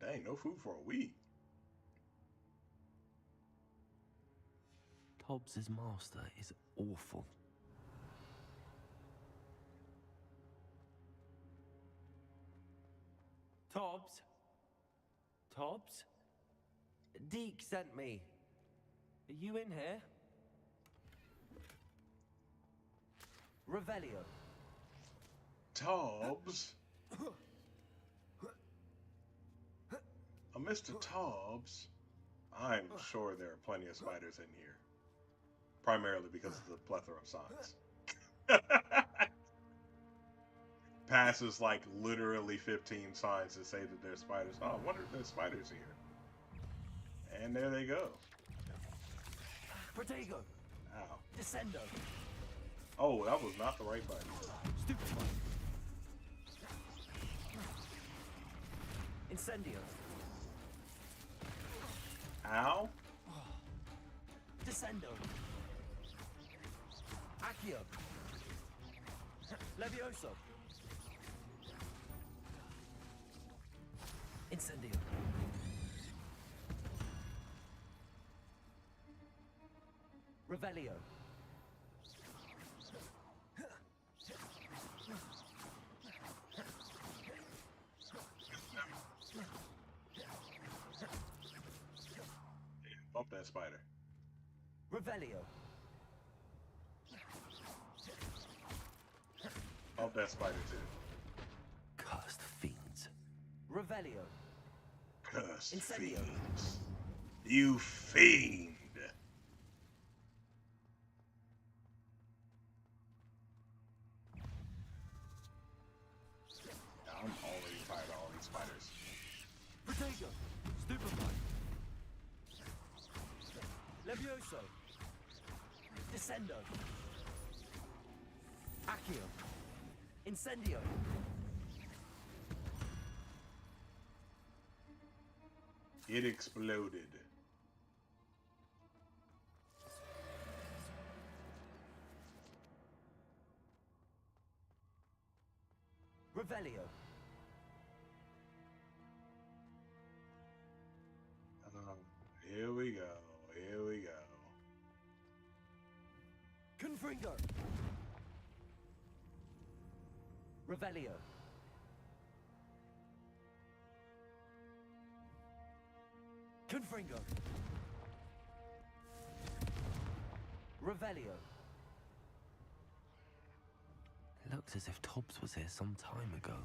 Dang, no food for a week. Tobbs's master is awful. Tobbs? Tobbs? Deke sent me. Are you in here? Revelio. Tobbs? Mr. Tobbs? I'm sure there are plenty of spiders in here. Primarily because of the plethora of signs. Passes like literally 15 signs to say that there's spiders. Oh, I wonder if there's spiders here. And there they go. Protego. Ow. Descendo. Oh, that was not the right button. Stupefy. Incendio. Ow. Descendo. Accio. Levioso. Incendio. Revelio. Bump that spider. Revelio. Bump that spider too. Cursed fiends. Revelio. Cursed Incendio. fiends. You fiend. I'm already tired of all these spiders. Protego. Stupefy. Levioso. Descendo. Accio. Incendio. It exploded. Revelio. Here we go. Here we go. Confringo. Revelio. Confringo. Revelio. Looks as if Tobbs was here some time ago.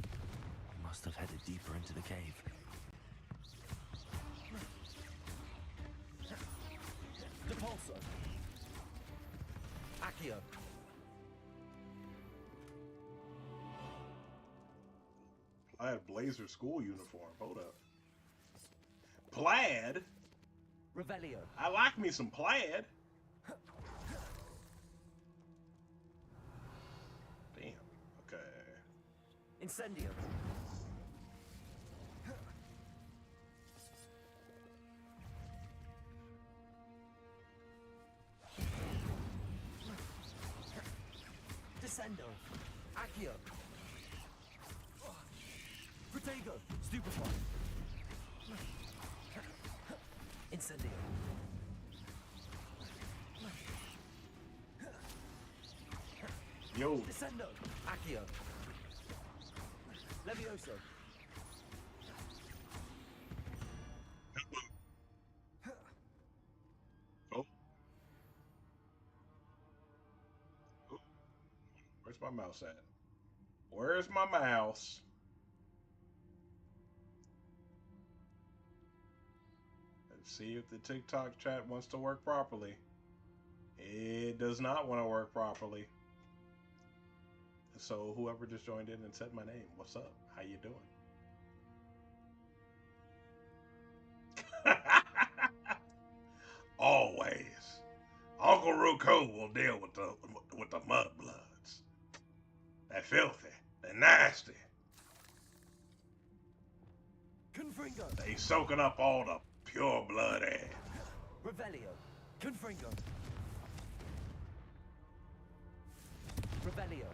He must have headed deeper into the cave. Depulso. Accio. I had blazer school uniform. Hold up. Plaid? Revelio. I like me some plaid. Damn. Okay. Incendio. Descendo. Accio. Protego. Stupefy. Incendio. Yo. Descendo. Accio. Levioso. Oh. Where's my mouse at? Where's my mouse? Let's see if the TikTok chat wants to work properly. It does not want to work properly. So whoever just joined in and said my name, what's up? How you doing? Always. Uncle Ruko will deal with the mudbloods. They're filthy. They're nasty. Confringo. They soaking up all the pure blood air. Revelio. Confringo. Revelio.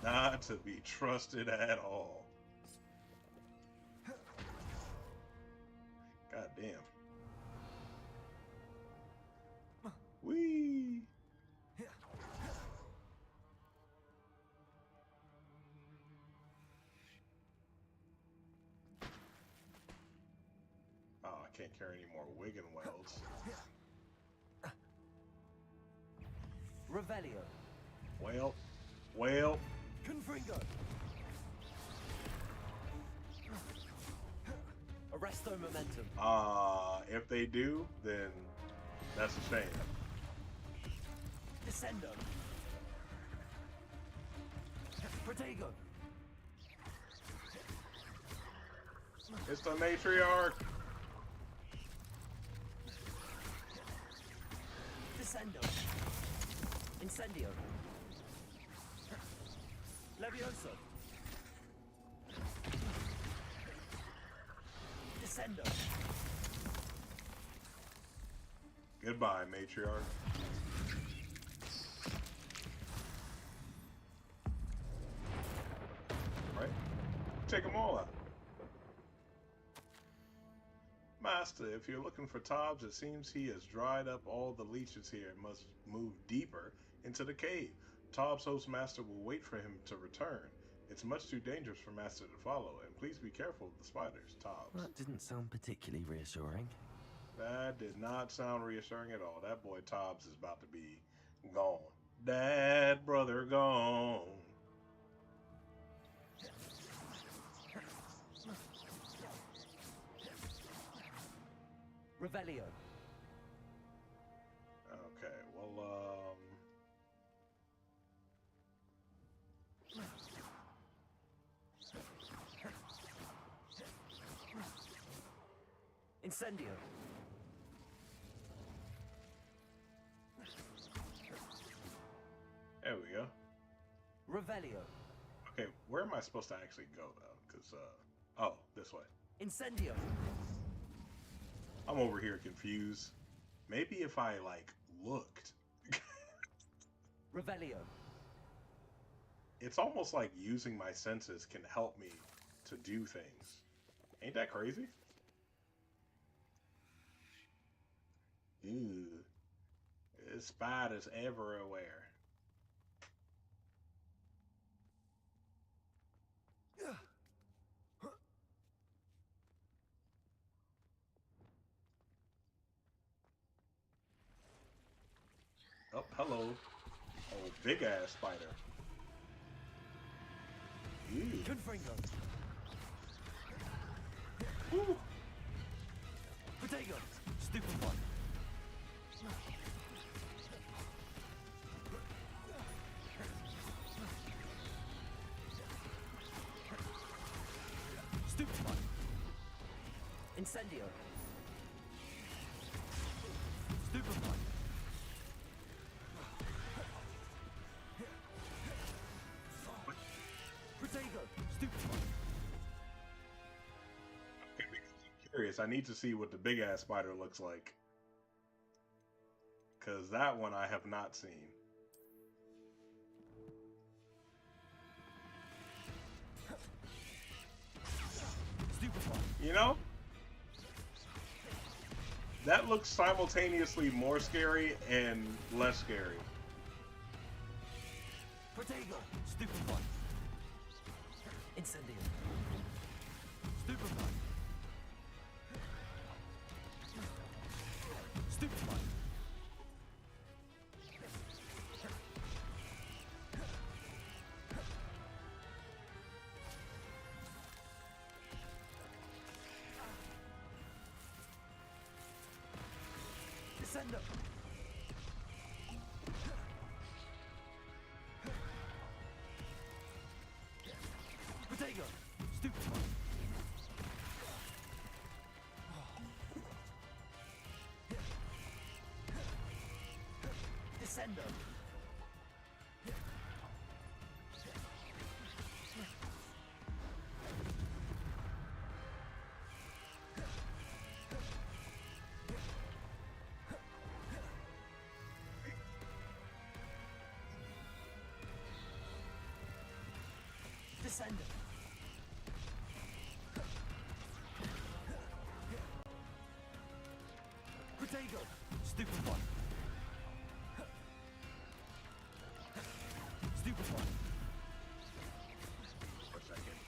Not to be trusted at all. God damn. Wee. Oh, I can't carry any more Wigan welds. Revelio. Well. Confringo. Arresto momentum. If they do, then that's a shame. Descendo. Protego. It's the matriarch. Descendo. Incendio. Levioso. Descendo. Goodbye, matriarch. Right? Take them all out. Master, if you're looking for Tobbs, it seems he has dried up all the leeches here and must move deeper into the cave. Tobbs' host master will wait for him to return. It's much too dangerous for Master to follow, and please be careful of the spiders, Tobbs. That didn't sound particularly reassuring. That did not sound reassuring at all. That boy Tobbs is about to be gone. Dad, brother, gone. Revelio. Okay, well, Incendio. there we go. Revelio. Okay, where am I supposed to actually go, though? Because, oh, this way. Incendio. I'm over here confused. Maybe if I, like, looked. Revelio. It's almost like using my senses can help me to do things. Ain't that crazy? Ooh. There's spiders everywhere. Oh, hello. Oh, big ass spider. Ew. Confringo. Woo. Protego. Stupid one. Stupid one. Incendio. Stupid one. Protego. Stupid one. Curious. I need to see what the big ass spider looks like. Because that one I have not seen. Stupid one. You know? That looks simultaneously more scary and less scary. Protego, stupefy. Incendio. Stupefy. Stupefy. Descendo. Protego, stupefy. Descendo. Descendo. Protego, stupefy. Stupefy. For a second.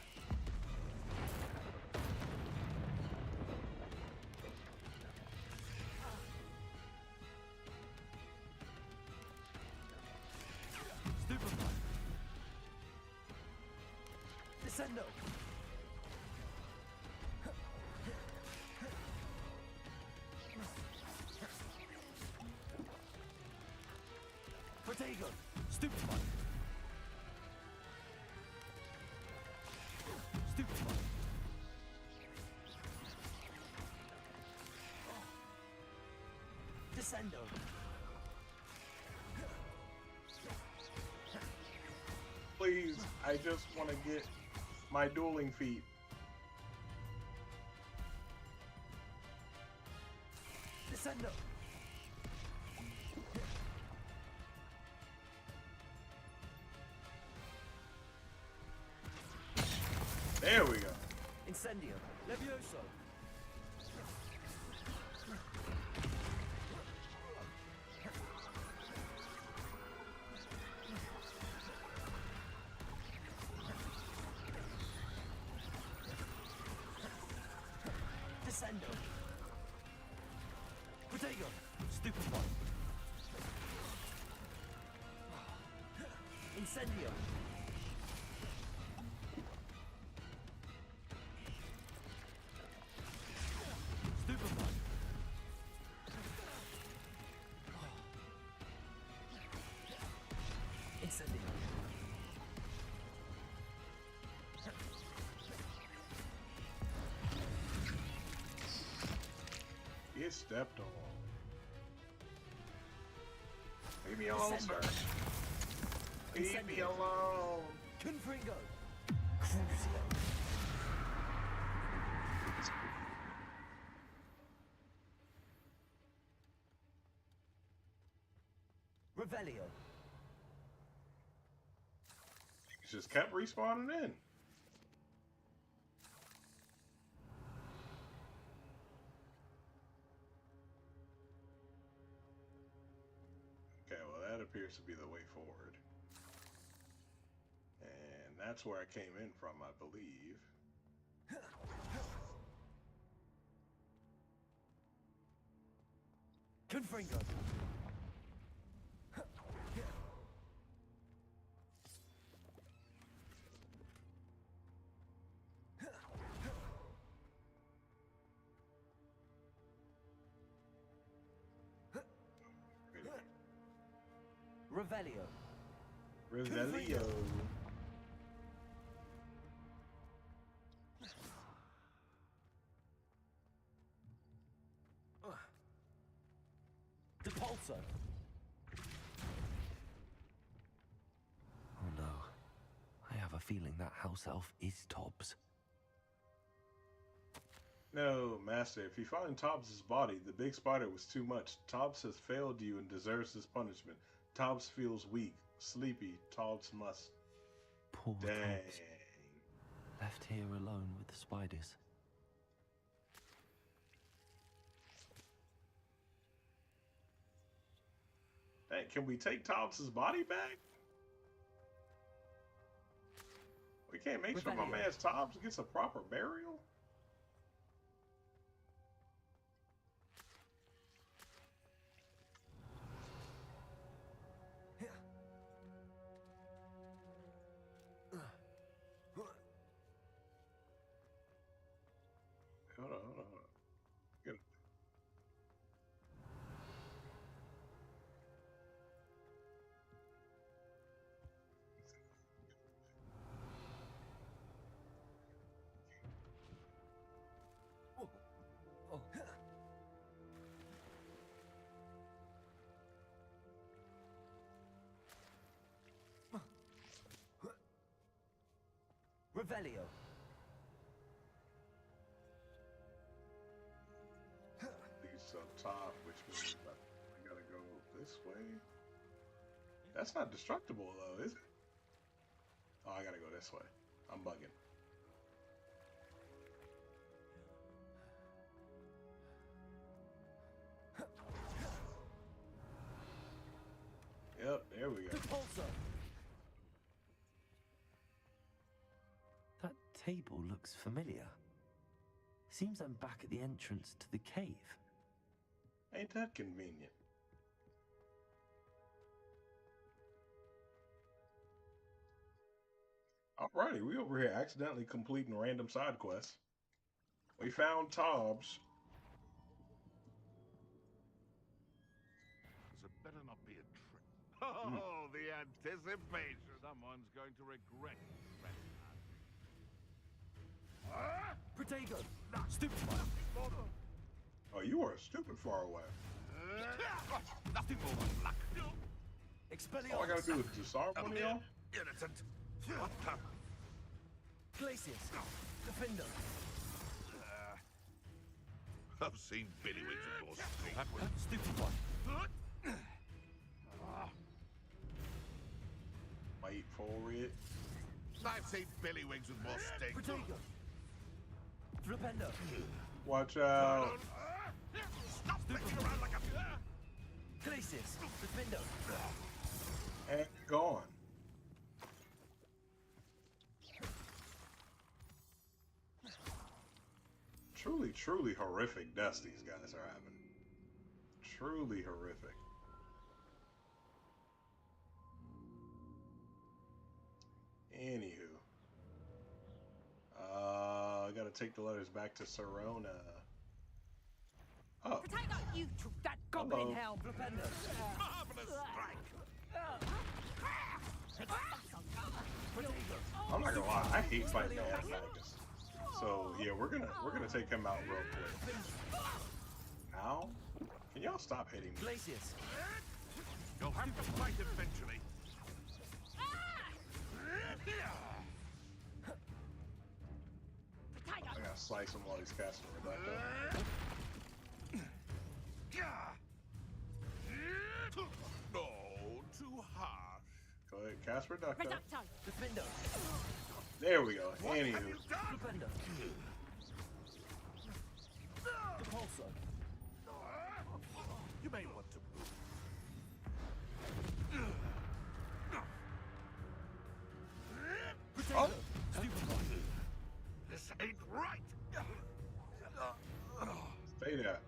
Stupefy. Descendo. Protego, stupefy. Stupefy. Descendo. Please, I just want to get my dueling feet. Descendo. There we go. Incendio. Levioso. Descendo. Protego. Stupefy. Incendio. Stupefy. Incendio. Get stepped on. Leave me alone, sir. Leave me alone. Confringo. Crucio. Revelio. It's just kept respawning in. Okay, well that appears to be the way forward. And that's where I came in from, I believe. Confringo. Revelio. Revelio. Depulso. Oh no. I have a feeling that house elf is Tobbs. No, Master, if you find Tobbs' body, the big spider was too much. Tobbs has failed you and deserves his punishment. Tobbs feels weak, sleepy. Tobbs must... Poor Dang. Tobbs. Left here alone with the spiders. Hey, can we take Thompson's body back? We can't make sure my man's Thompson gets a proper burial? Hold on, hold on, hold on. Get it. Revelio. These up top, which means I gotta go this way. That's not destructible though, is it? Oh, I gotta go this way. I'm bugging. Yep, there we go. That table looks familiar. Seems I'm back at the entrance to the cave. Ain't that convenient? Alrighty, we over here accidentally completing random side quests. We found Tobbs. This better not be a trick. Oh, the anticipation. Someone's going to regret it. Protego! Stupid one! Oh, you are stupid far away. Nothing more than luck. Expelliarmus! All I gotta do is disarm one of y'all? Innocent. What the? Glacius! Defender! I've seen Billywig's with more stupid. Stupid one! Wait for it. I've seen Billywig's with more stink. Protego! Flipendo! Watch out! Stop flicking around like a... Glacius! Defender! And gone. Truly, truly horrific deaths these guys are having. Truly horrific. Anywho. I gotta take the letters back to Serona. Oh. Potato, you took that goblin hell. Marvelous strike. I'm not gonna lie, I hate fighting Animagus. So yeah, we're gonna take him out real quick. Now, can y'all stop hitting me? Glacius! You'll have to fight eventually. I gotta slice him while he's casting Rebecca. No, too harsh. Go ahead, cast Reducto. Defender! There we go. Anywho. Flipendo! Repulsor! You may want to move. Protego! Oh. This ain't right. Stay there.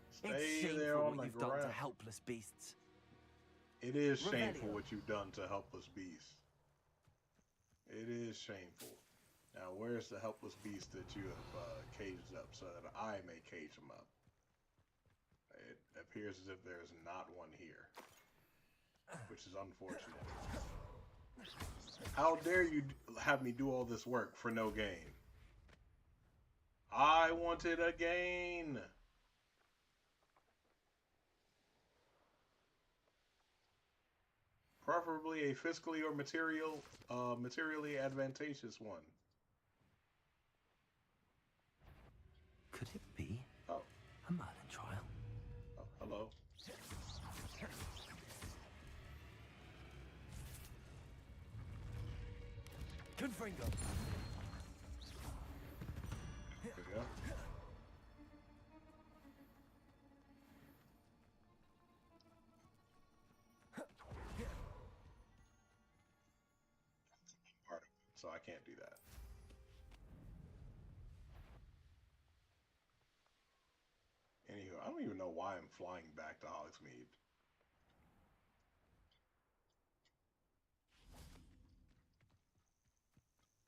It's Stay shameful there on what the you've done to ground. helpless beasts. It is Revelio. shameful what you've done to helpless beasts. It is shameful. Now, where's the helpless beast that you have caged up so that I may cage him up? It appears as if there's not one here, which is unfortunate. How dare you have me do all this work for no gain? I wanted a gain. Preferably a fiscally or materially advantageous one. Could it be Oh, a Merlin trial? oh hello. Confringo! There we go. so I can't do that. Anywho, I don't even know why I'm flying back to Hogsmeade.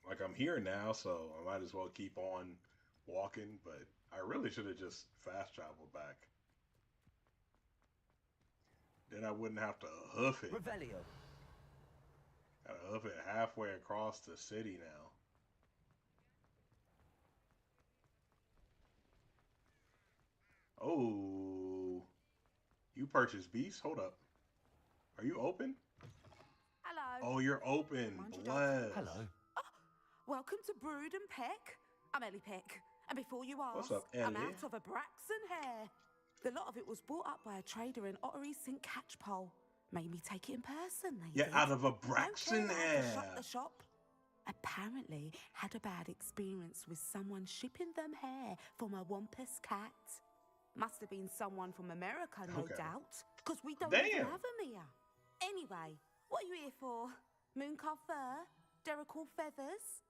Like, I'm here now, so I might as well keep on walking, but I really should have just fast traveled back. Then I wouldn't have to hoof it. Revelio. Gotta hoof it halfway across the city now. Oh, you purchased beasts? Hold up. Are you open? Hello. Oh, you're open. Bless. Hello. Oh, welcome to Brood and Peck. I'm Ellie Peck. And before you ask, What's up, Ellie? I'm out of a Braxton hair. The lot of it was bought up by a trader in Ottery St. Catchpole. Made me take it in person, they You're did. out of a Braxton No hair. to shut the shop. Apparently had a bad experience with someone shipping them hair for my Wampus cat. Must have been someone from America, no doubt. Because we don't even have them here. Anyway, what are you here for? Mooncar fur? Derrickle feathers?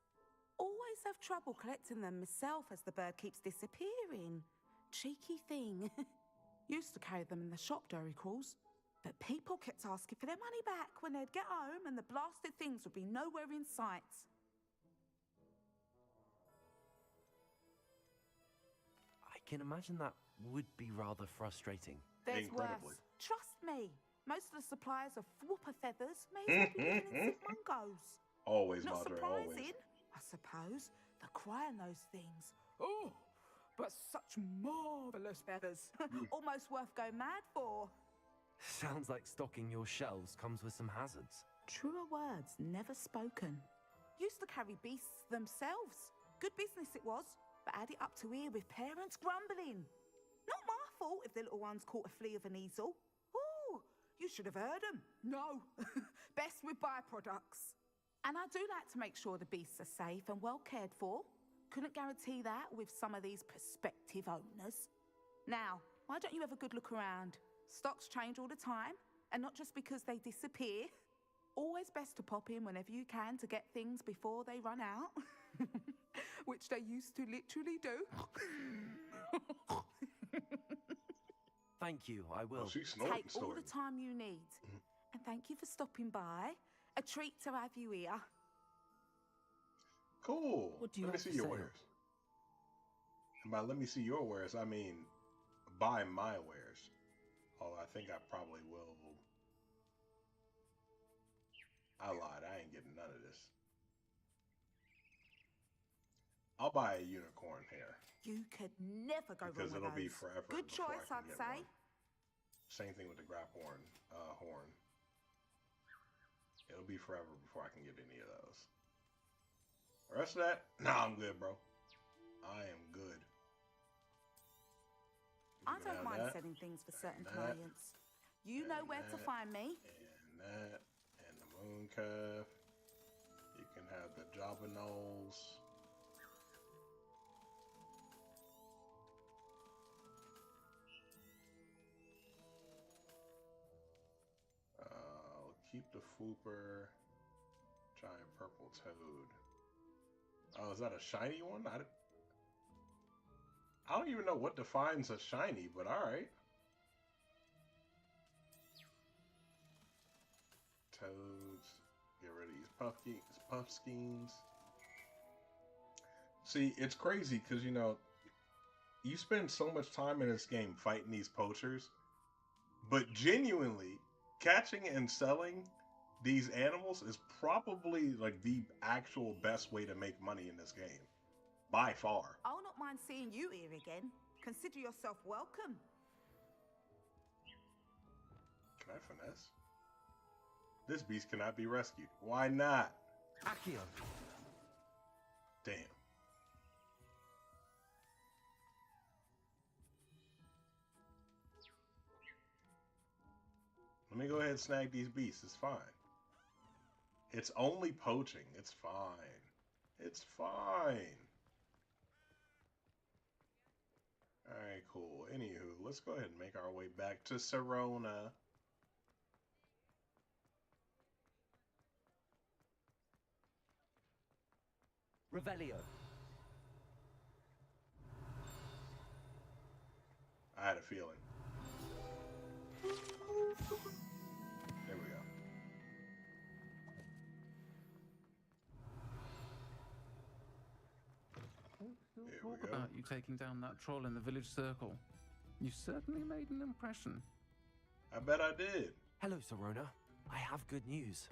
Always have trouble collecting them myself as the bird keeps disappearing. Cheeky thing. Used to carry them in the shop, Derricles. But people kept asking for their money back when they'd get home and the blasted things would be nowhere in sight. I can imagine that would be rather frustrating. There's worse. Trust me. Most of the suppliers of whooper feathers may as well be living in St. Mungo's. Always, Not Madre, surprising, always. I suppose. The cry on those things. Oh, but such marvellous feathers. Almost worth going mad for. Sounds like stocking your shelves comes with some hazards. Truer words never spoken. Used to carry beasts themselves. Good business it was, but add it up to here with parents grumbling. Not my fault if the little ones caught a flea of an easel. Ooh, you should have heard them. No, best with byproducts. And I do like to make sure the beasts are safe and well cared for. Couldn't guarantee that with some of these prospective owners. Now, why don't you have a good look around? Stocks change all the time, and not just because they disappear. Always best to pop in whenever you can to get things before they run out. Which they used to literally do. Thank you, I will. Take all the time you need. And thank you for stopping by. A treat to have you here. Cool. What do you let me have see to your say? wares. And by let me see your wares, I mean buy my wares. Oh, I think I probably will. I lied. I ain't getting none of this. I'll buy a unicorn hair. You could never go because wrong it'll with be those. forever. Good before choice, I can I'd get say. one. Same thing with the grap horn. It'll be forever before I can get any of those. The rest of that, nah, I'm good, bro. I am good. I don't mind selling things for certain clients. You know where to find me. And that, and the moon calf. You can have the Java nose. Keep the Fooper. Giant purple toad. Oh, is that a shiny one? I don't even know what defines a shiny, but alright. Toads. Get rid of these puff skeins. See, it's crazy because, you know, you spend so much time in this game fighting these poachers, but genuinely, catching and selling these animals is probably like the actual best way to make money in this game. By far. I'll not mind seeing you here again. Consider yourself welcome. Can I finesse? This beast cannot be rescued. Why not? Accio. Damn. Let me go ahead and snag these beasts. It's fine. It's only poaching. It's fine. It's fine. Alright, cool. Anywho, let's go ahead and make our way back to Serona. Revelio. I had a feeling. There we go. Talk about you taking down that troll in the village circle. You certainly made an impression. I bet I did. Hello, Serona. I have good news.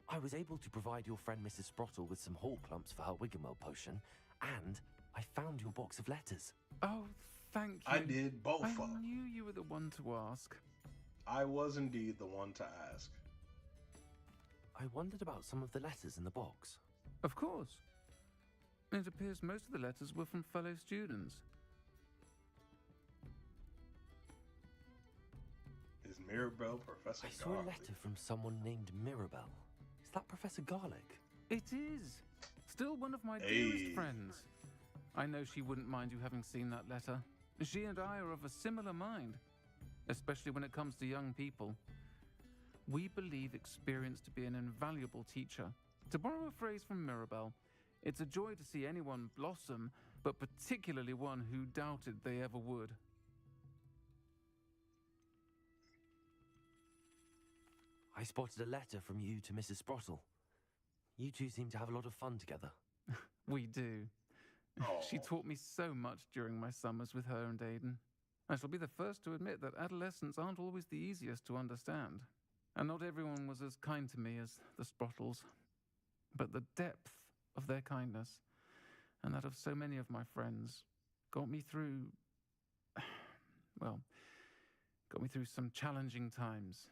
I was able to provide your friend Mrs. Sprottle with some hall clumps for her Wiggenwell potion, and I found your box of letters. Oh, thank you. I did both of them. I knew you were the one to ask. I was indeed the one to ask. I wondered about some of the letters in the box. Of course. It appears most of the letters were from fellow students. Is Mirabelle Professor I saw a letter from someone named Mirabelle. Is that Professor Garlic? It is. Still one of my dearest friends. I know she wouldn't mind you having seen that letter. She and I are of a similar mind, especially when it comes to young people. We believe experience to be an invaluable teacher. To borrow a phrase from Mirabelle, it's a joy to see anyone blossom, but particularly one who doubted they ever would. I spotted a letter from you to Mrs. Sprottle. You two seem to have a lot of fun together. We do. She taught me so much during my summers with her and Aiden. I shall be the first to admit that adolescents aren't always the easiest to understand. And not everyone was as kind to me as the Sprottles. But the depth of their kindness, and that of so many of my friends, got me through some challenging times,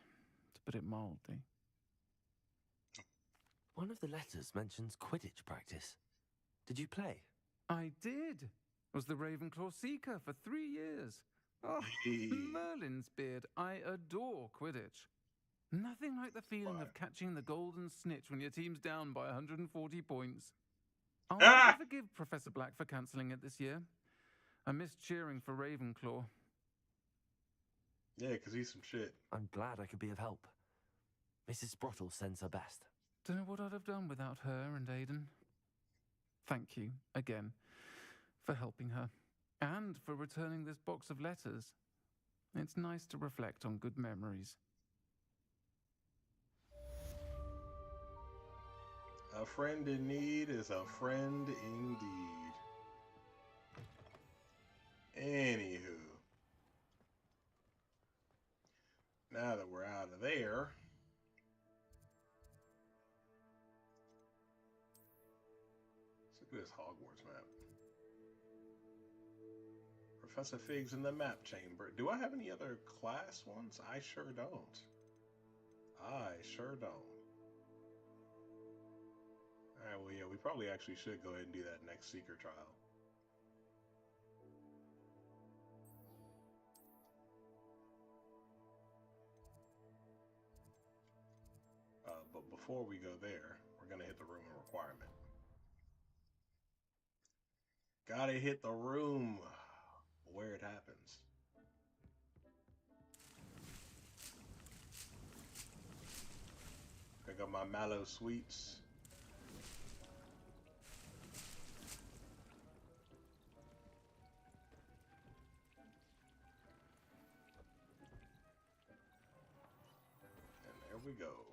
to put it mildly. One of the letters mentions Quidditch practice. Did you play? I did. Was the Ravenclaw Seeker for 3 years. Oh, Merlin's beard. I adore Quidditch. Nothing like the feeling of catching the golden snitch when your team's down by 140 points. I'll never forgive Professor Black for cancelling it this year. I missed cheering for Ravenclaw. Yeah, because he's some shit. I'm glad I could be of help. Mrs. Sprottle sends her best. Don't know what I'd have done without her and Aiden. Thank you, again, for helping her. And for returning this box of letters. It's nice to reflect on good memories. A friend in need is a friend indeed. Anywho. Now that we're out of there. Let's look at this Hogwarts map. Professor Fig's in the map chamber. Do I have any other class ones? I sure don't. I sure don't. Alright, well, yeah, we probably actually should go ahead and do that next Seeker trial. But before we go there, we're going to hit the room of requirement. Gotta hit the room where it happens. Pick up my Mallow Sweets. And there we go.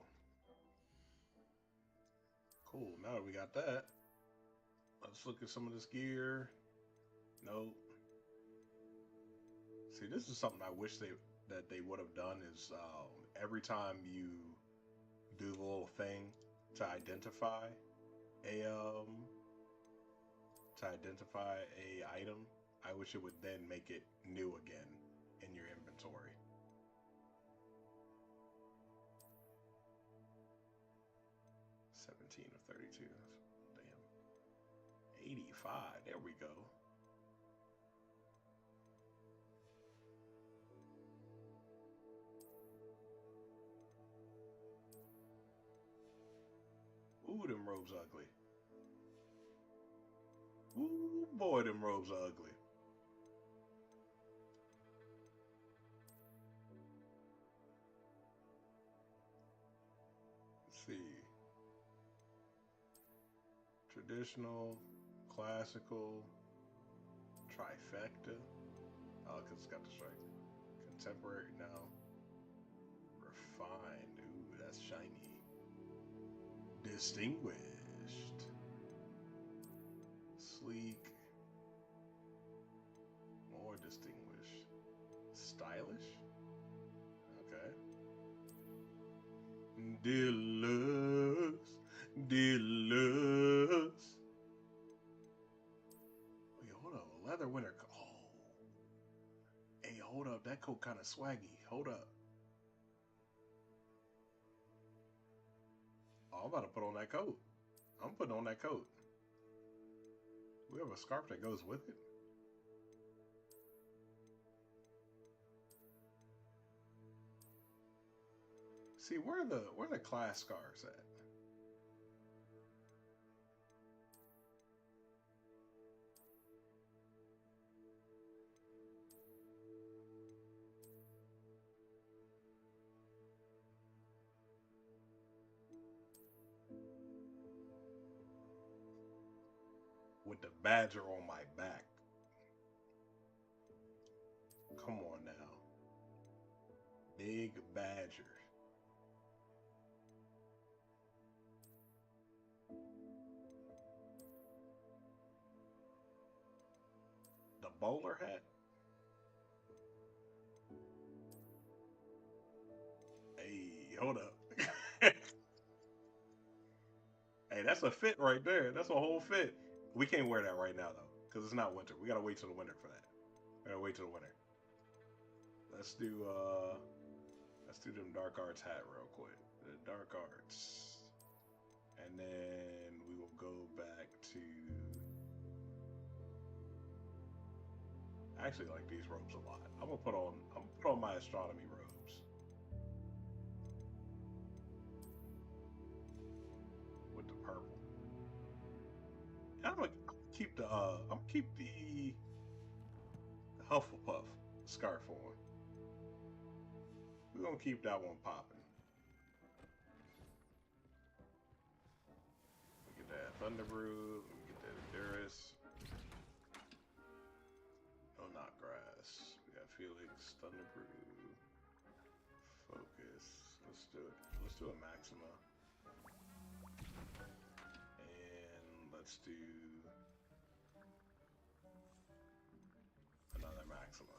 Cool, now that we got that, let's look at some of this gear. Nope. See, this is something I wish that they would have done is every time you do the little thing to identify a item, I wish it would then make it new again in your inventory. Of 32. Damn. 85. There we go. Ooh, them robes ugly. Ooh, boy, them robes are ugly. Let's see. Traditional, classical, trifecta. Oh, because it's got the strike. Contemporary, no. Refined, ooh, that's shiny. Distinguished. Sleek. More distinguished. Stylish? Okay. Deluxe. Deluxe. Wait, hold up. Leather winter coat. Oh. Hey, hold up. That coat kind of swaggy. Hold up. Oh, I'm about to put on that coat. I'm putting on that coat. We have a scarf that goes with it. See, where are the class scarves at? With the badger on my back. Come on now. Big badger. The bowler hat? Hey, hold up. Hey, that's a fit right there. That's a whole fit. We can't wear that right now though, because it's not winter. We gotta wait till the winter for that. We gotta wait till the winter. Let's do them dark arts hat real quick. The dark arts. And then we will go back to I actually like these robes a lot. I'm gonna put on my astronomy robes. With the purple. I'm gonna keep the Hufflepuff scarf on. We're gonna keep that one popping. We get that Thunderbrew, we get that Endurance. No, not grass. We got Felix, Thunderbrew, Focus. Let's do it. Let's do a Maxima. And let's do another Maxima.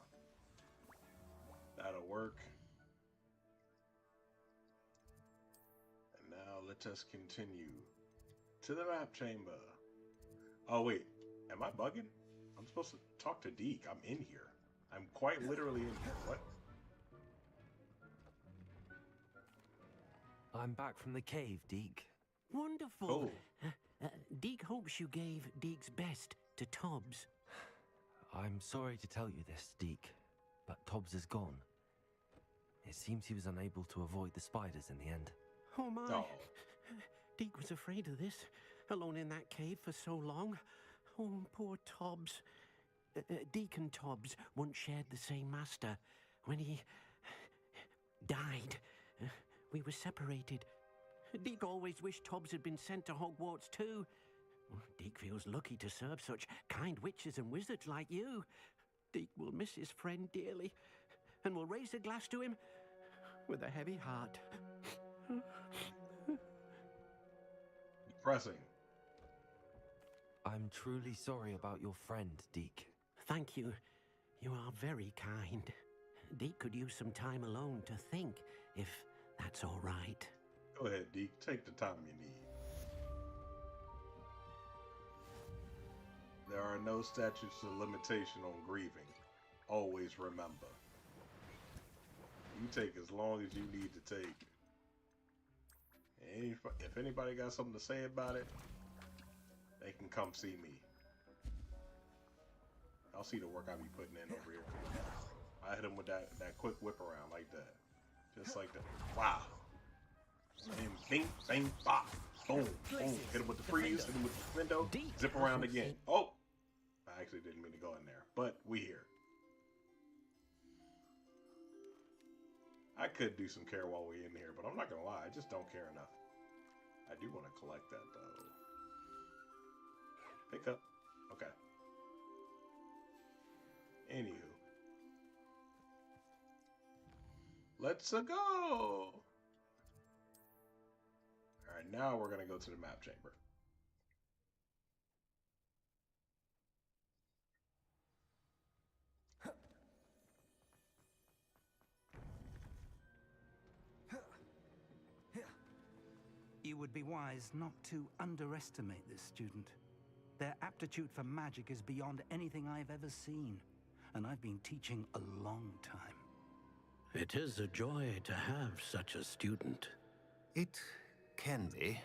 That'll work. And now let us continue to the map chamber. Oh wait, am I bugging? I'm supposed to talk to Deke. I'm in here. I'm quite literally in here. What? I'm back from the cave, Deke. Wonderful. Deke hopes you gave Deke's best to Tobbs. I'm sorry to tell you this, Deke, but Tobbs is gone. It seems he was unable to avoid the spiders in the end. Oh my. Oh. Deke was afraid of this, alone in that cave for so long. Oh, poor Tobbs. Deke and Tobbs once shared the same master. When he died, we were separated. Deke always wished Tobbs had been sent to Hogwarts too. Deke feels lucky to serve such kind witches and wizards like you. Deke will miss his friend dearly, and will raise a glass to him with a heavy heart. Depressing. I'm truly sorry about your friend, Deke. Thank you. You are very kind. Deke could use some time alone to think, if that's all right. Go ahead, Deke. Take the time you need. There are no statutes of limitation on grieving. Always remember. You take as long as you need to take. If anybody got something to say about it, they can come see me. I'll see the work I be putting in over here. I hit him with that quick whip around like that. Just like that. Wow. Bing, bing, bang, bop. Boom, boom. Hit him with the freeze, hit him with the window, zip around again. Oh! I actually didn't mean to go in there, but we here. I could do some care while we're in here, but I'm not gonna lie, I just don't care enough. I do want to collect that though. Hiccup. Okay. Anywho. Let's go! Alright, now we're going to go to the map chamber. You would be wise not to underestimate this student. Their aptitude for magic is beyond anything I've ever seen, and I've been teaching a long time. It is a joy to have such a student. It can be.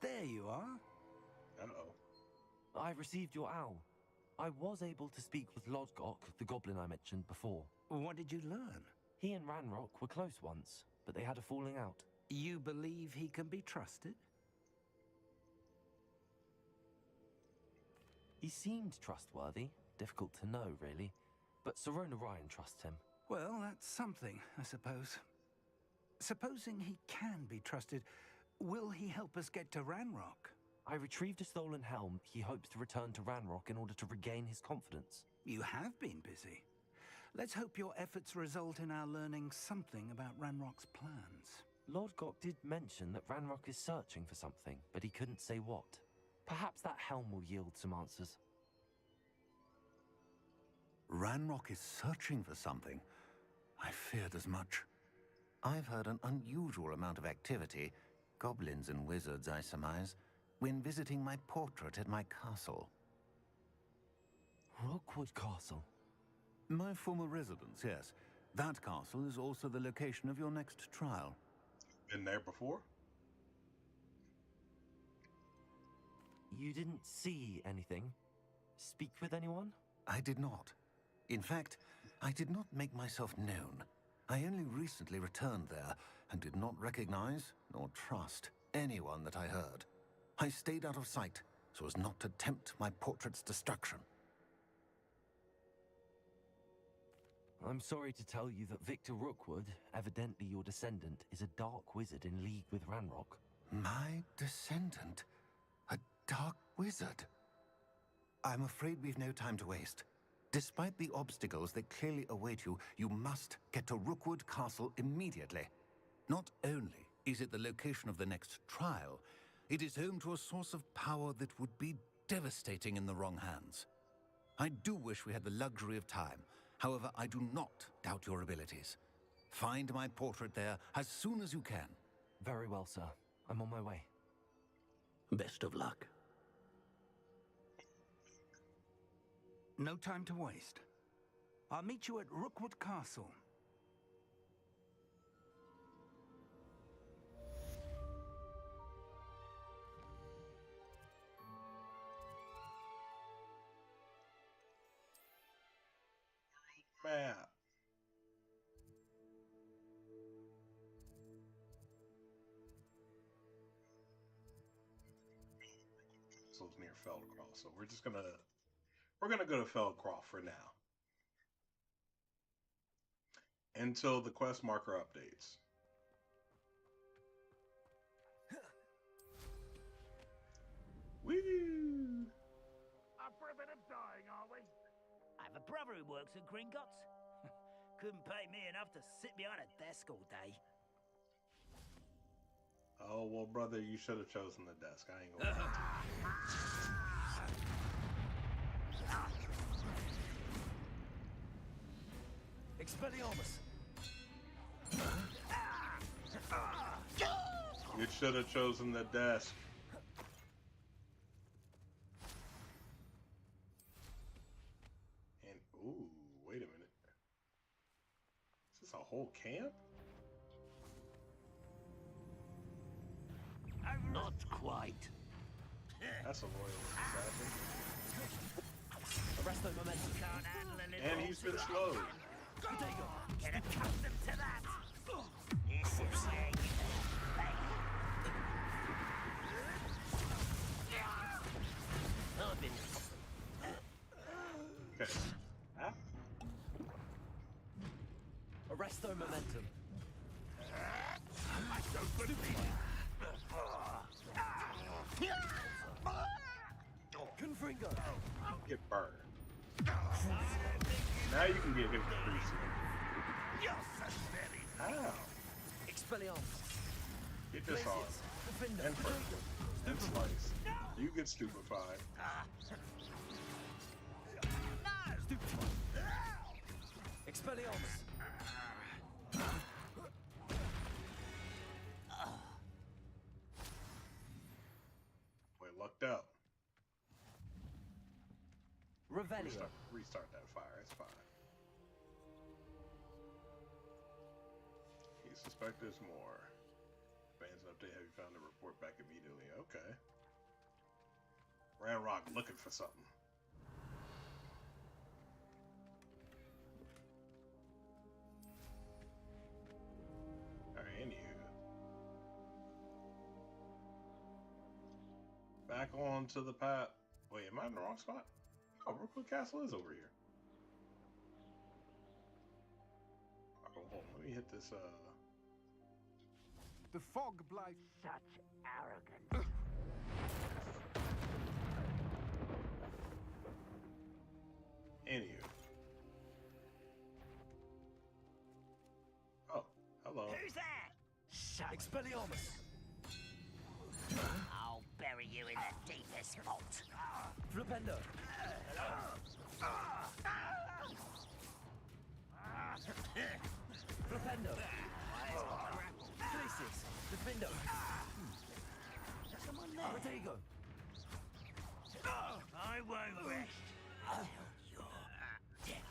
There you are. Uh-oh. I received your owl. I was able to speak with Lodgok, the goblin I mentioned before. What did you learn? He and Ranrock were close once, but they had a falling out. You believe he can be trusted? He seemed trustworthy. Difficult to know, really. But Sirona Ryan trusts him. Well, that's something, I suppose. Supposing he can be trusted, will he help us get to Ranrock? I retrieved a stolen helm. He hopes to return to Ranrock in order to regain his confidence. You have been busy. Let's hope your efforts result in our learning something about Ranrock's plans. Lodgok did mention that Ranrock is searching for something, but he couldn't say what. Perhaps that helm will yield some answers. Ranrock is searching for something. I feared as much. I've heard an unusual amount of activity, goblins and wizards, I surmise, when visiting my portrait at my castle. Rookwood Castle? My former residence, yes. That castle is also the location of your next trial. Been there before? You didn't see anything? Speak with anyone? I did not. In fact, I did not make myself known. I only recently returned there and did not recognize nor trust anyone that I heard. I stayed out of sight so as not to tempt my portrait's destruction. I'm sorry to tell you that Victor Rookwood, evidently your descendant, is a dark wizard in league with Ranrock. My descendant? A dark wizard? I'm afraid we've no time to waste. Despite the obstacles that clearly await you, you must get to Rookwood Castle immediately. Not only is it the location of the next trial, it is home to a source of power that would be devastating in the wrong hands. I do wish we had the luxury of time. However, I do not doubt your abilities. Find my portrait there as soon as you can. Very well, sir. I'm on my way. Best of luck. No time to waste. I'll meet you at Rookwood Castle. Map. So it's near Feldcroft. So we're gonna go to Feldcroft for now. Until the quest marker updates. Woo! Up for a bit of dying, are we? I have a brother who works at Gringotts. Couldn't pay me enough to sit behind a desk all day. Oh, well, brother, you should have chosen the desk. I ain't gonna lie to you. Expelliarmus! You should have chosen the desk. And, ooh, wait a minute. Is this a whole camp? Not quite. That's a loyal assassin. Arrest the momentum. Can't handle a little And he's been slowed. Get accustomed to that. This is where you play. I've been. Okay. Huh? Arrest the momentum. I'm so good at this. Gringo. Get burned. Now you can get hit with greasy. Ow. Expelliarmus. Get this on. And first. And slice. You get stupefied. Stupefy. Expelliarmus. Boy, lucked out. Revelio. Restart that fire. It's fine. You suspect there's more. Fans update. Have you found the report back immediately? Okay. Ranrock looking for something. Alright, anywho. Back on to the path. Wait, am I in the wrong spot? Oh, Rookwood Castle is over here. Oh, hold on, let me hit this, The fog blight. Such arrogance. Anywho. Oh, hello. Who's that? Shut Expelliarmus. I'll bury you in the deepest vault. Flipendo. Flipendo. Glacius. Defendo. Someone there. Protego. I won't rest until you're dead.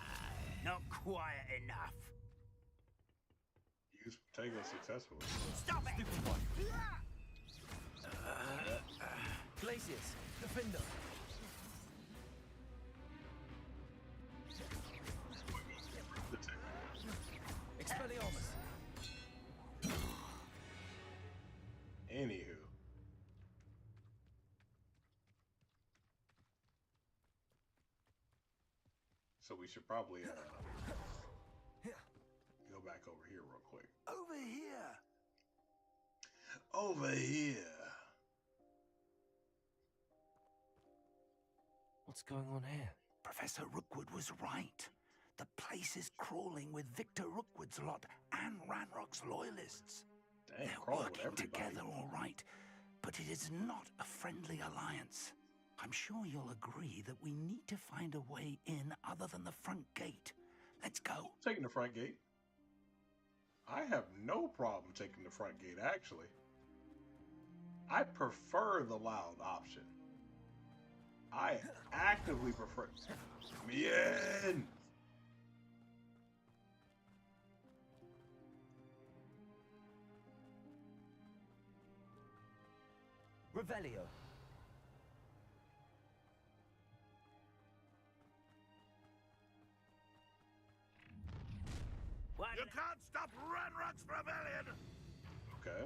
Not quiet enough. Use Protego successfully. Stop it! Stupefy. Glacius. Defendo. Expelliarmus. Anywho. So we should probably go back over here real quick. Over here. Over here. What's going on here? Professor Rookwood was right. The place is crawling with Victor Rookwood's lot and Ranrock's loyalists. Dang, They're crawling with working everybody. together all right, but it is not a friendly alliance. I'm sure you'll agree that we need to find a way in other than the front gate. Let's go. Taking the front gate. I have no problem taking the front gate, actually. I prefer the loud option. I actively prefer. Me in! Revelio. You can't stop Ranrock's rebellion! Okay.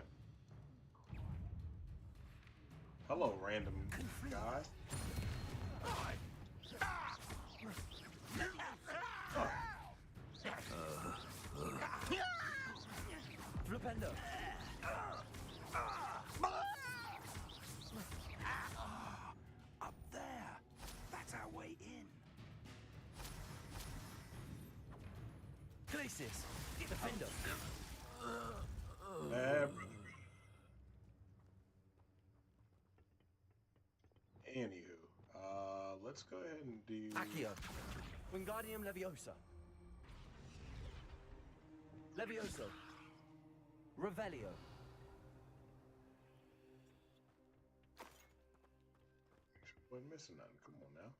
Hello, random guy. Flipendo. Up there. That's our way in. Glacius. Defendo. Anywho, let's go ahead and do. Accio. Wingardium Leviosa. Levioso. Revelio. Wasn't missing nothing. Come on now.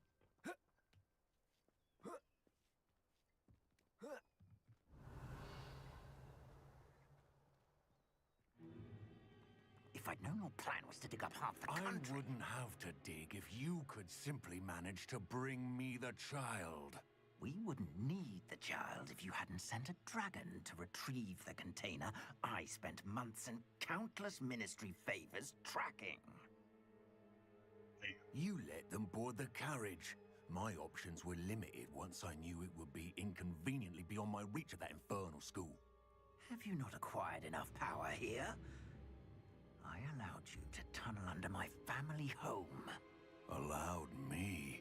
If I'd known your plan was to dig up half the country... I wouldn't have to dig if you could simply manage to bring me the child. We wouldn't need the child if you hadn't sent a dragon to retrieve the container I spent months and countless ministry favors tracking. You let them board the carriage. My options were limited once I knew it would be inconveniently beyond my reach at that infernal school. Have you not acquired enough power here? I allowed you to tunnel under my family home. Allowed me?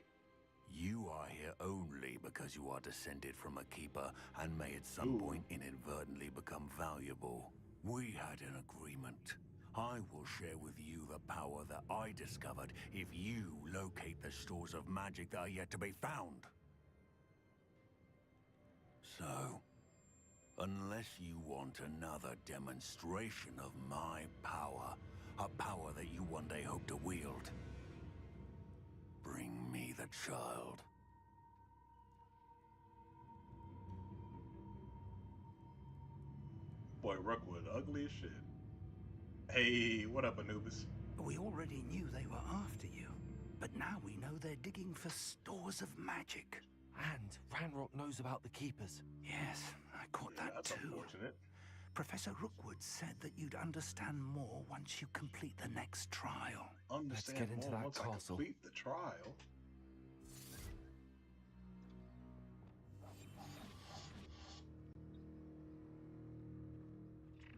because you are descended from a keeper and may at some point inadvertently become valuable. We had an agreement. I will share with you the power that I discovered if you locate the stores of magic that are yet to be found. So, unless you want another demonstration of my power, a power that you one day hope to wield, bring me the child. Boy, Rookwood, ugly as shit. Hey, what up, Anubis? We already knew they were after you, but now we know they're digging for stores of magic. And Ranrock knows about the keepers. Yes, I caught that that's too. Unfortunate. Professor Rookwood said that you'd understand more once you complete the next trial. Let's get into that once castle. I complete the trial.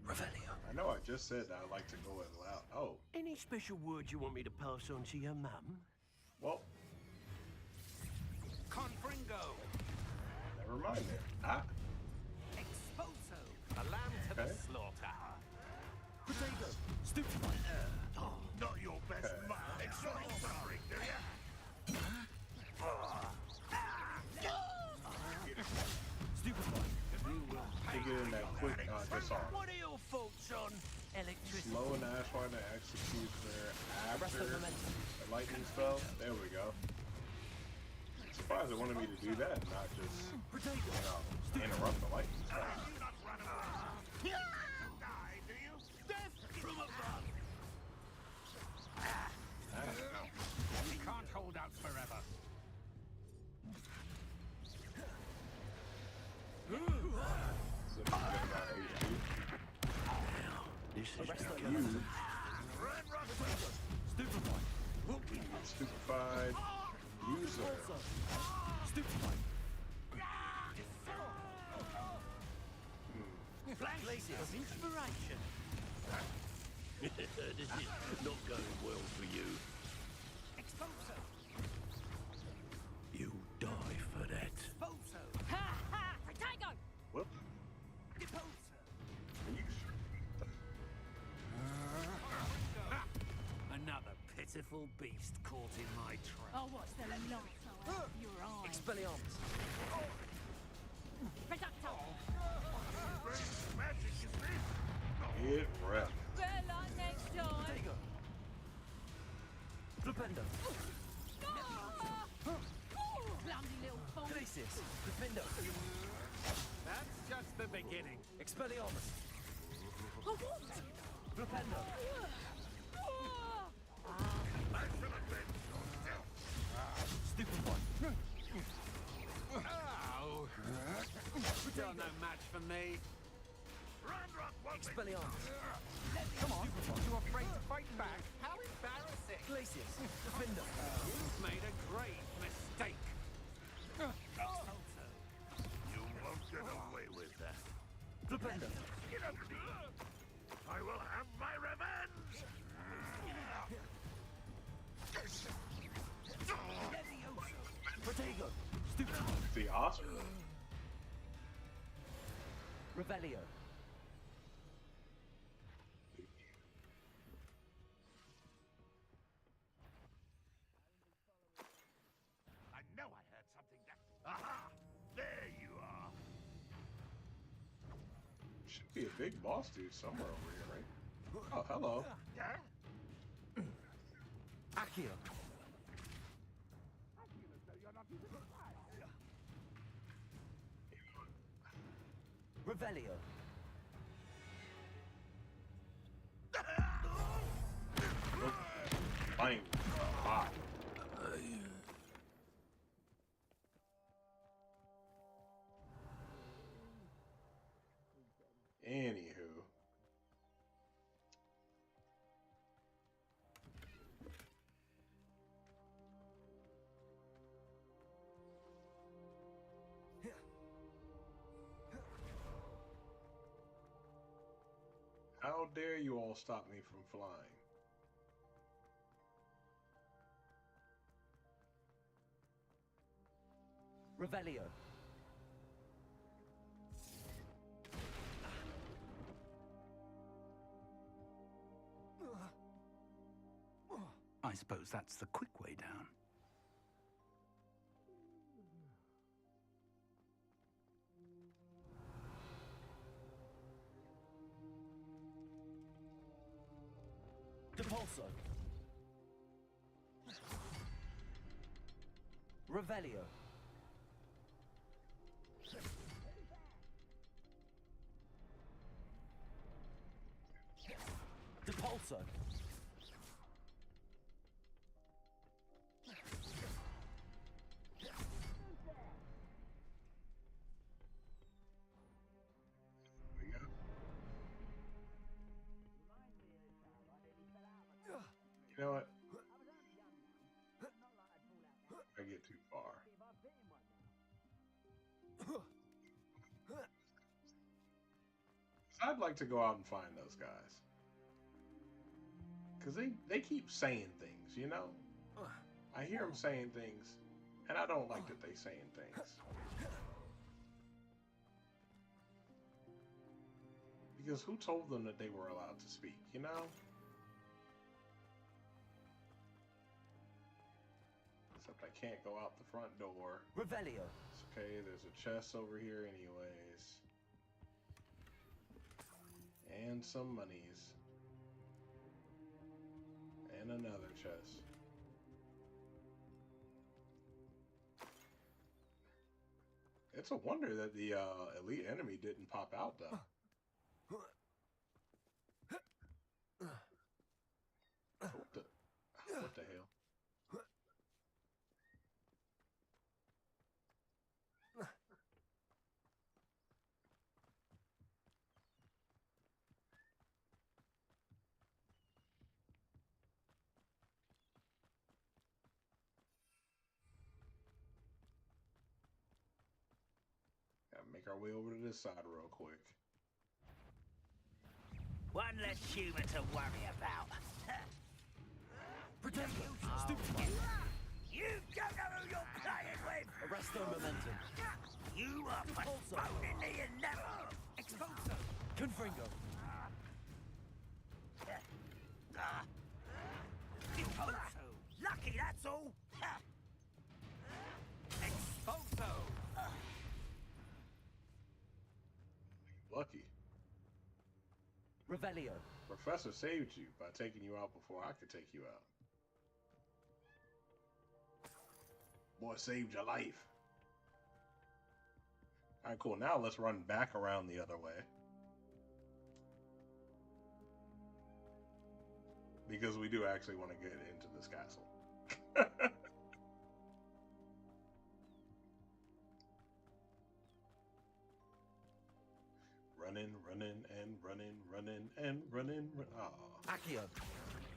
Revelio. I know I just said that I like to go in loud. Oh. Any special words you want me to pass on to your mum? Well. Confringo. Never mind then. Ah. Exposo. A lamb to the slaughter. Potato. Stupefy. Not your best man. Exposo. Do ya? Stupefy. To get in that quick disarm. What are your thoughts on electricity? Slow and Ashwine to execute there after the lightning spell. There we go. Surprised it wanted me to do that, not just, interrupt the lightning spell. Die, do you? Death from above. We can't hold out forever. So forget about HP. This is You Stupefy. stupefied user. Stupefy. Glacier of inspiration. This is not going well for you. Exposo. You die for that. Exposo. Ha ha! Potato! Whoop. Deposo. Another pitiful beast caught in my trap. Oh, what's the light out of your eyes? Expelliarmus. Reducto! Magic is this. Get wrecked. Better next time! Potato. Flipendo. Clumsy little fool! Glacius. Defendo. That's just the beginning. Expelliarmus. Oh, what? Flipendo. I shall have been. Stupefy. Ow. Still no match for me. Expelliarmus. Come on. You're afraid to fight back? How embarrassing. Glacius. Defender. You've made a grave mistake. You won't get away with that. Flipendo. I will have my revenge. Potato. Stupefy. The Oscar. Revelio. I know I heard something that. Aha! There you are. Should be a big boss dude somewhere over here, right? Oh, hello. Yeah? Accio. Revelio. Fine. Hot. Anywho. How dare you all stop me from flying? Revelio. I suppose that's the quick way down. Depulso. Revelio. Depulso. You know what? I get too far. So I'd like to go out and find those guys. Because they keep saying things, you know? I hear them saying things, and I don't like that they saying things. Because who told them that they were allowed to speak, you know? Except I can't go out the front door. Revelio. It's okay, there's a chest over here anyways. And some monies. And another chest. It's a wonder that the elite enemy didn't pop out though. What the hell? Gotta make our way over to this side real quick. One less human to worry about. Pretend stupid. You don't know who you're playing with! Arresto momentum. You are postponing the inevitable! Expulso. Confringo. Lucky, that's all! Expulso! Lucky. Revelio. Professor saved you by taking you out before I could take you out. Boy saved your life. Alright, cool. Now let's run back around the other way. Because we do actually want to get into this castle. Running, running. Oh. Accio.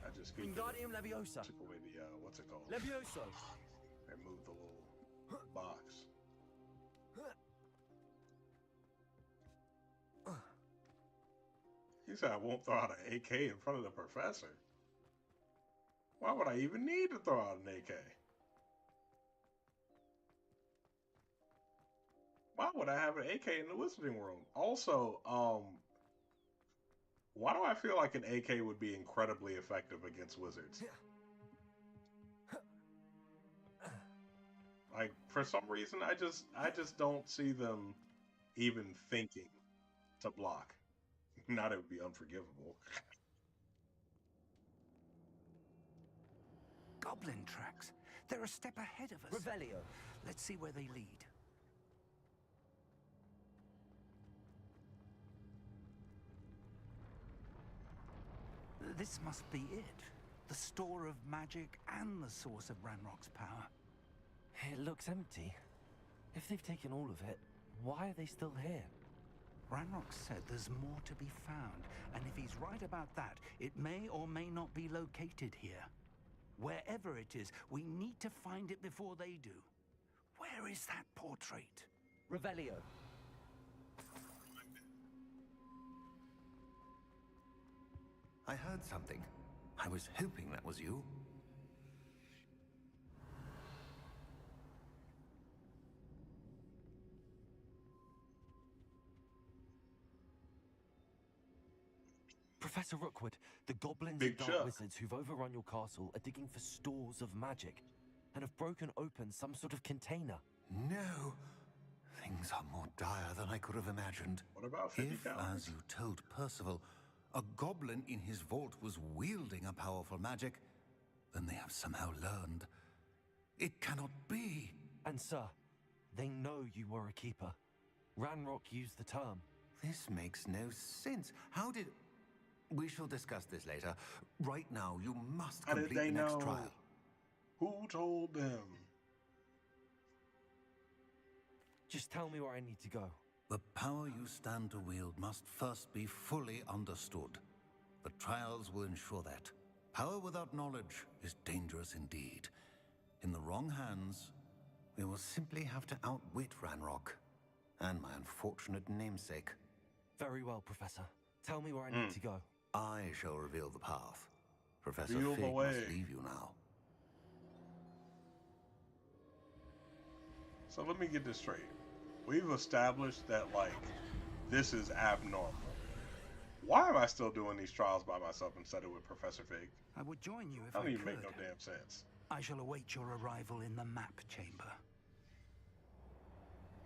I just Wingardium Leviosa. Took away the what's it called? Levioso. I moved the little box. He said I won't throw out an AK in front of the professor. Why would I even need to throw out an AK? Why would I have an AK in the Wizarding World? Also, why do I feel like an AK would be incredibly effective against wizards? Like, for some reason, I just don't see them even thinking to block. Not it would be unforgivable. Goblin tracks. They're a step ahead of us. Revelio. Let's see where they lead. This must be it. The store of magic and the source of Ranrock's power. It looks empty. If they've taken all of it, why are they still here? Ranrock said there's more to be found, and if he's right about that, it may or may not be located here. Wherever it is, we need to find it before they do. Where is that portrait? Revelio. I heard something. I was hoping that was you. Professor Rookwood, the goblins Big and dark Chuck. wizards who've overrun your castle are digging for stores of magic and have broken open some sort of container. No. Things are more dire than I could have imagined. What about 50 If, cowards? as you told Percival, a goblin in his vault was wielding a powerful magic, then they have somehow learned. It cannot be. And sir, they know you were a keeper. Ranrock used the term. This makes no sense. How did... We shall discuss this later. Right now, you must How did complete they the next know? trial. Who told them? Just tell me where I need to go. The power you stand to wield must first be fully understood. The trials will ensure that. Power without knowledge is dangerous indeed. In the wrong hands, we will simply have to outwit Ranrock and my unfortunate namesake. Very well, Professor. Tell me where I need to go. I shall reveal the path. Professor Reveal the Fig way. must leave you now. So let me get this straight. We've established that, like, this is abnormal. Why am I still doing these trials by myself instead of with Professor Fig? I would join you if That I don't even could. make no damn sense. I shall await your arrival in the map chamber.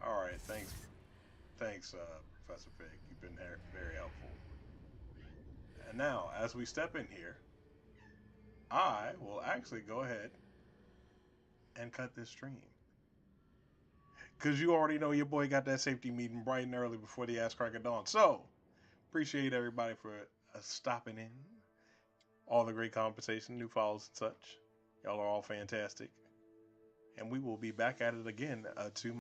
All right, thanks, Professor Fig. You've been very helpful. And now, as we step in here, I will actually go ahead and cut this stream. Because you already know your boy got that safety meeting bright and early before the ass crack of dawn. So, appreciate everybody for stopping in. All the great conversation, new follows and such. Y'all are all fantastic. And we will be back at it again tomorrow.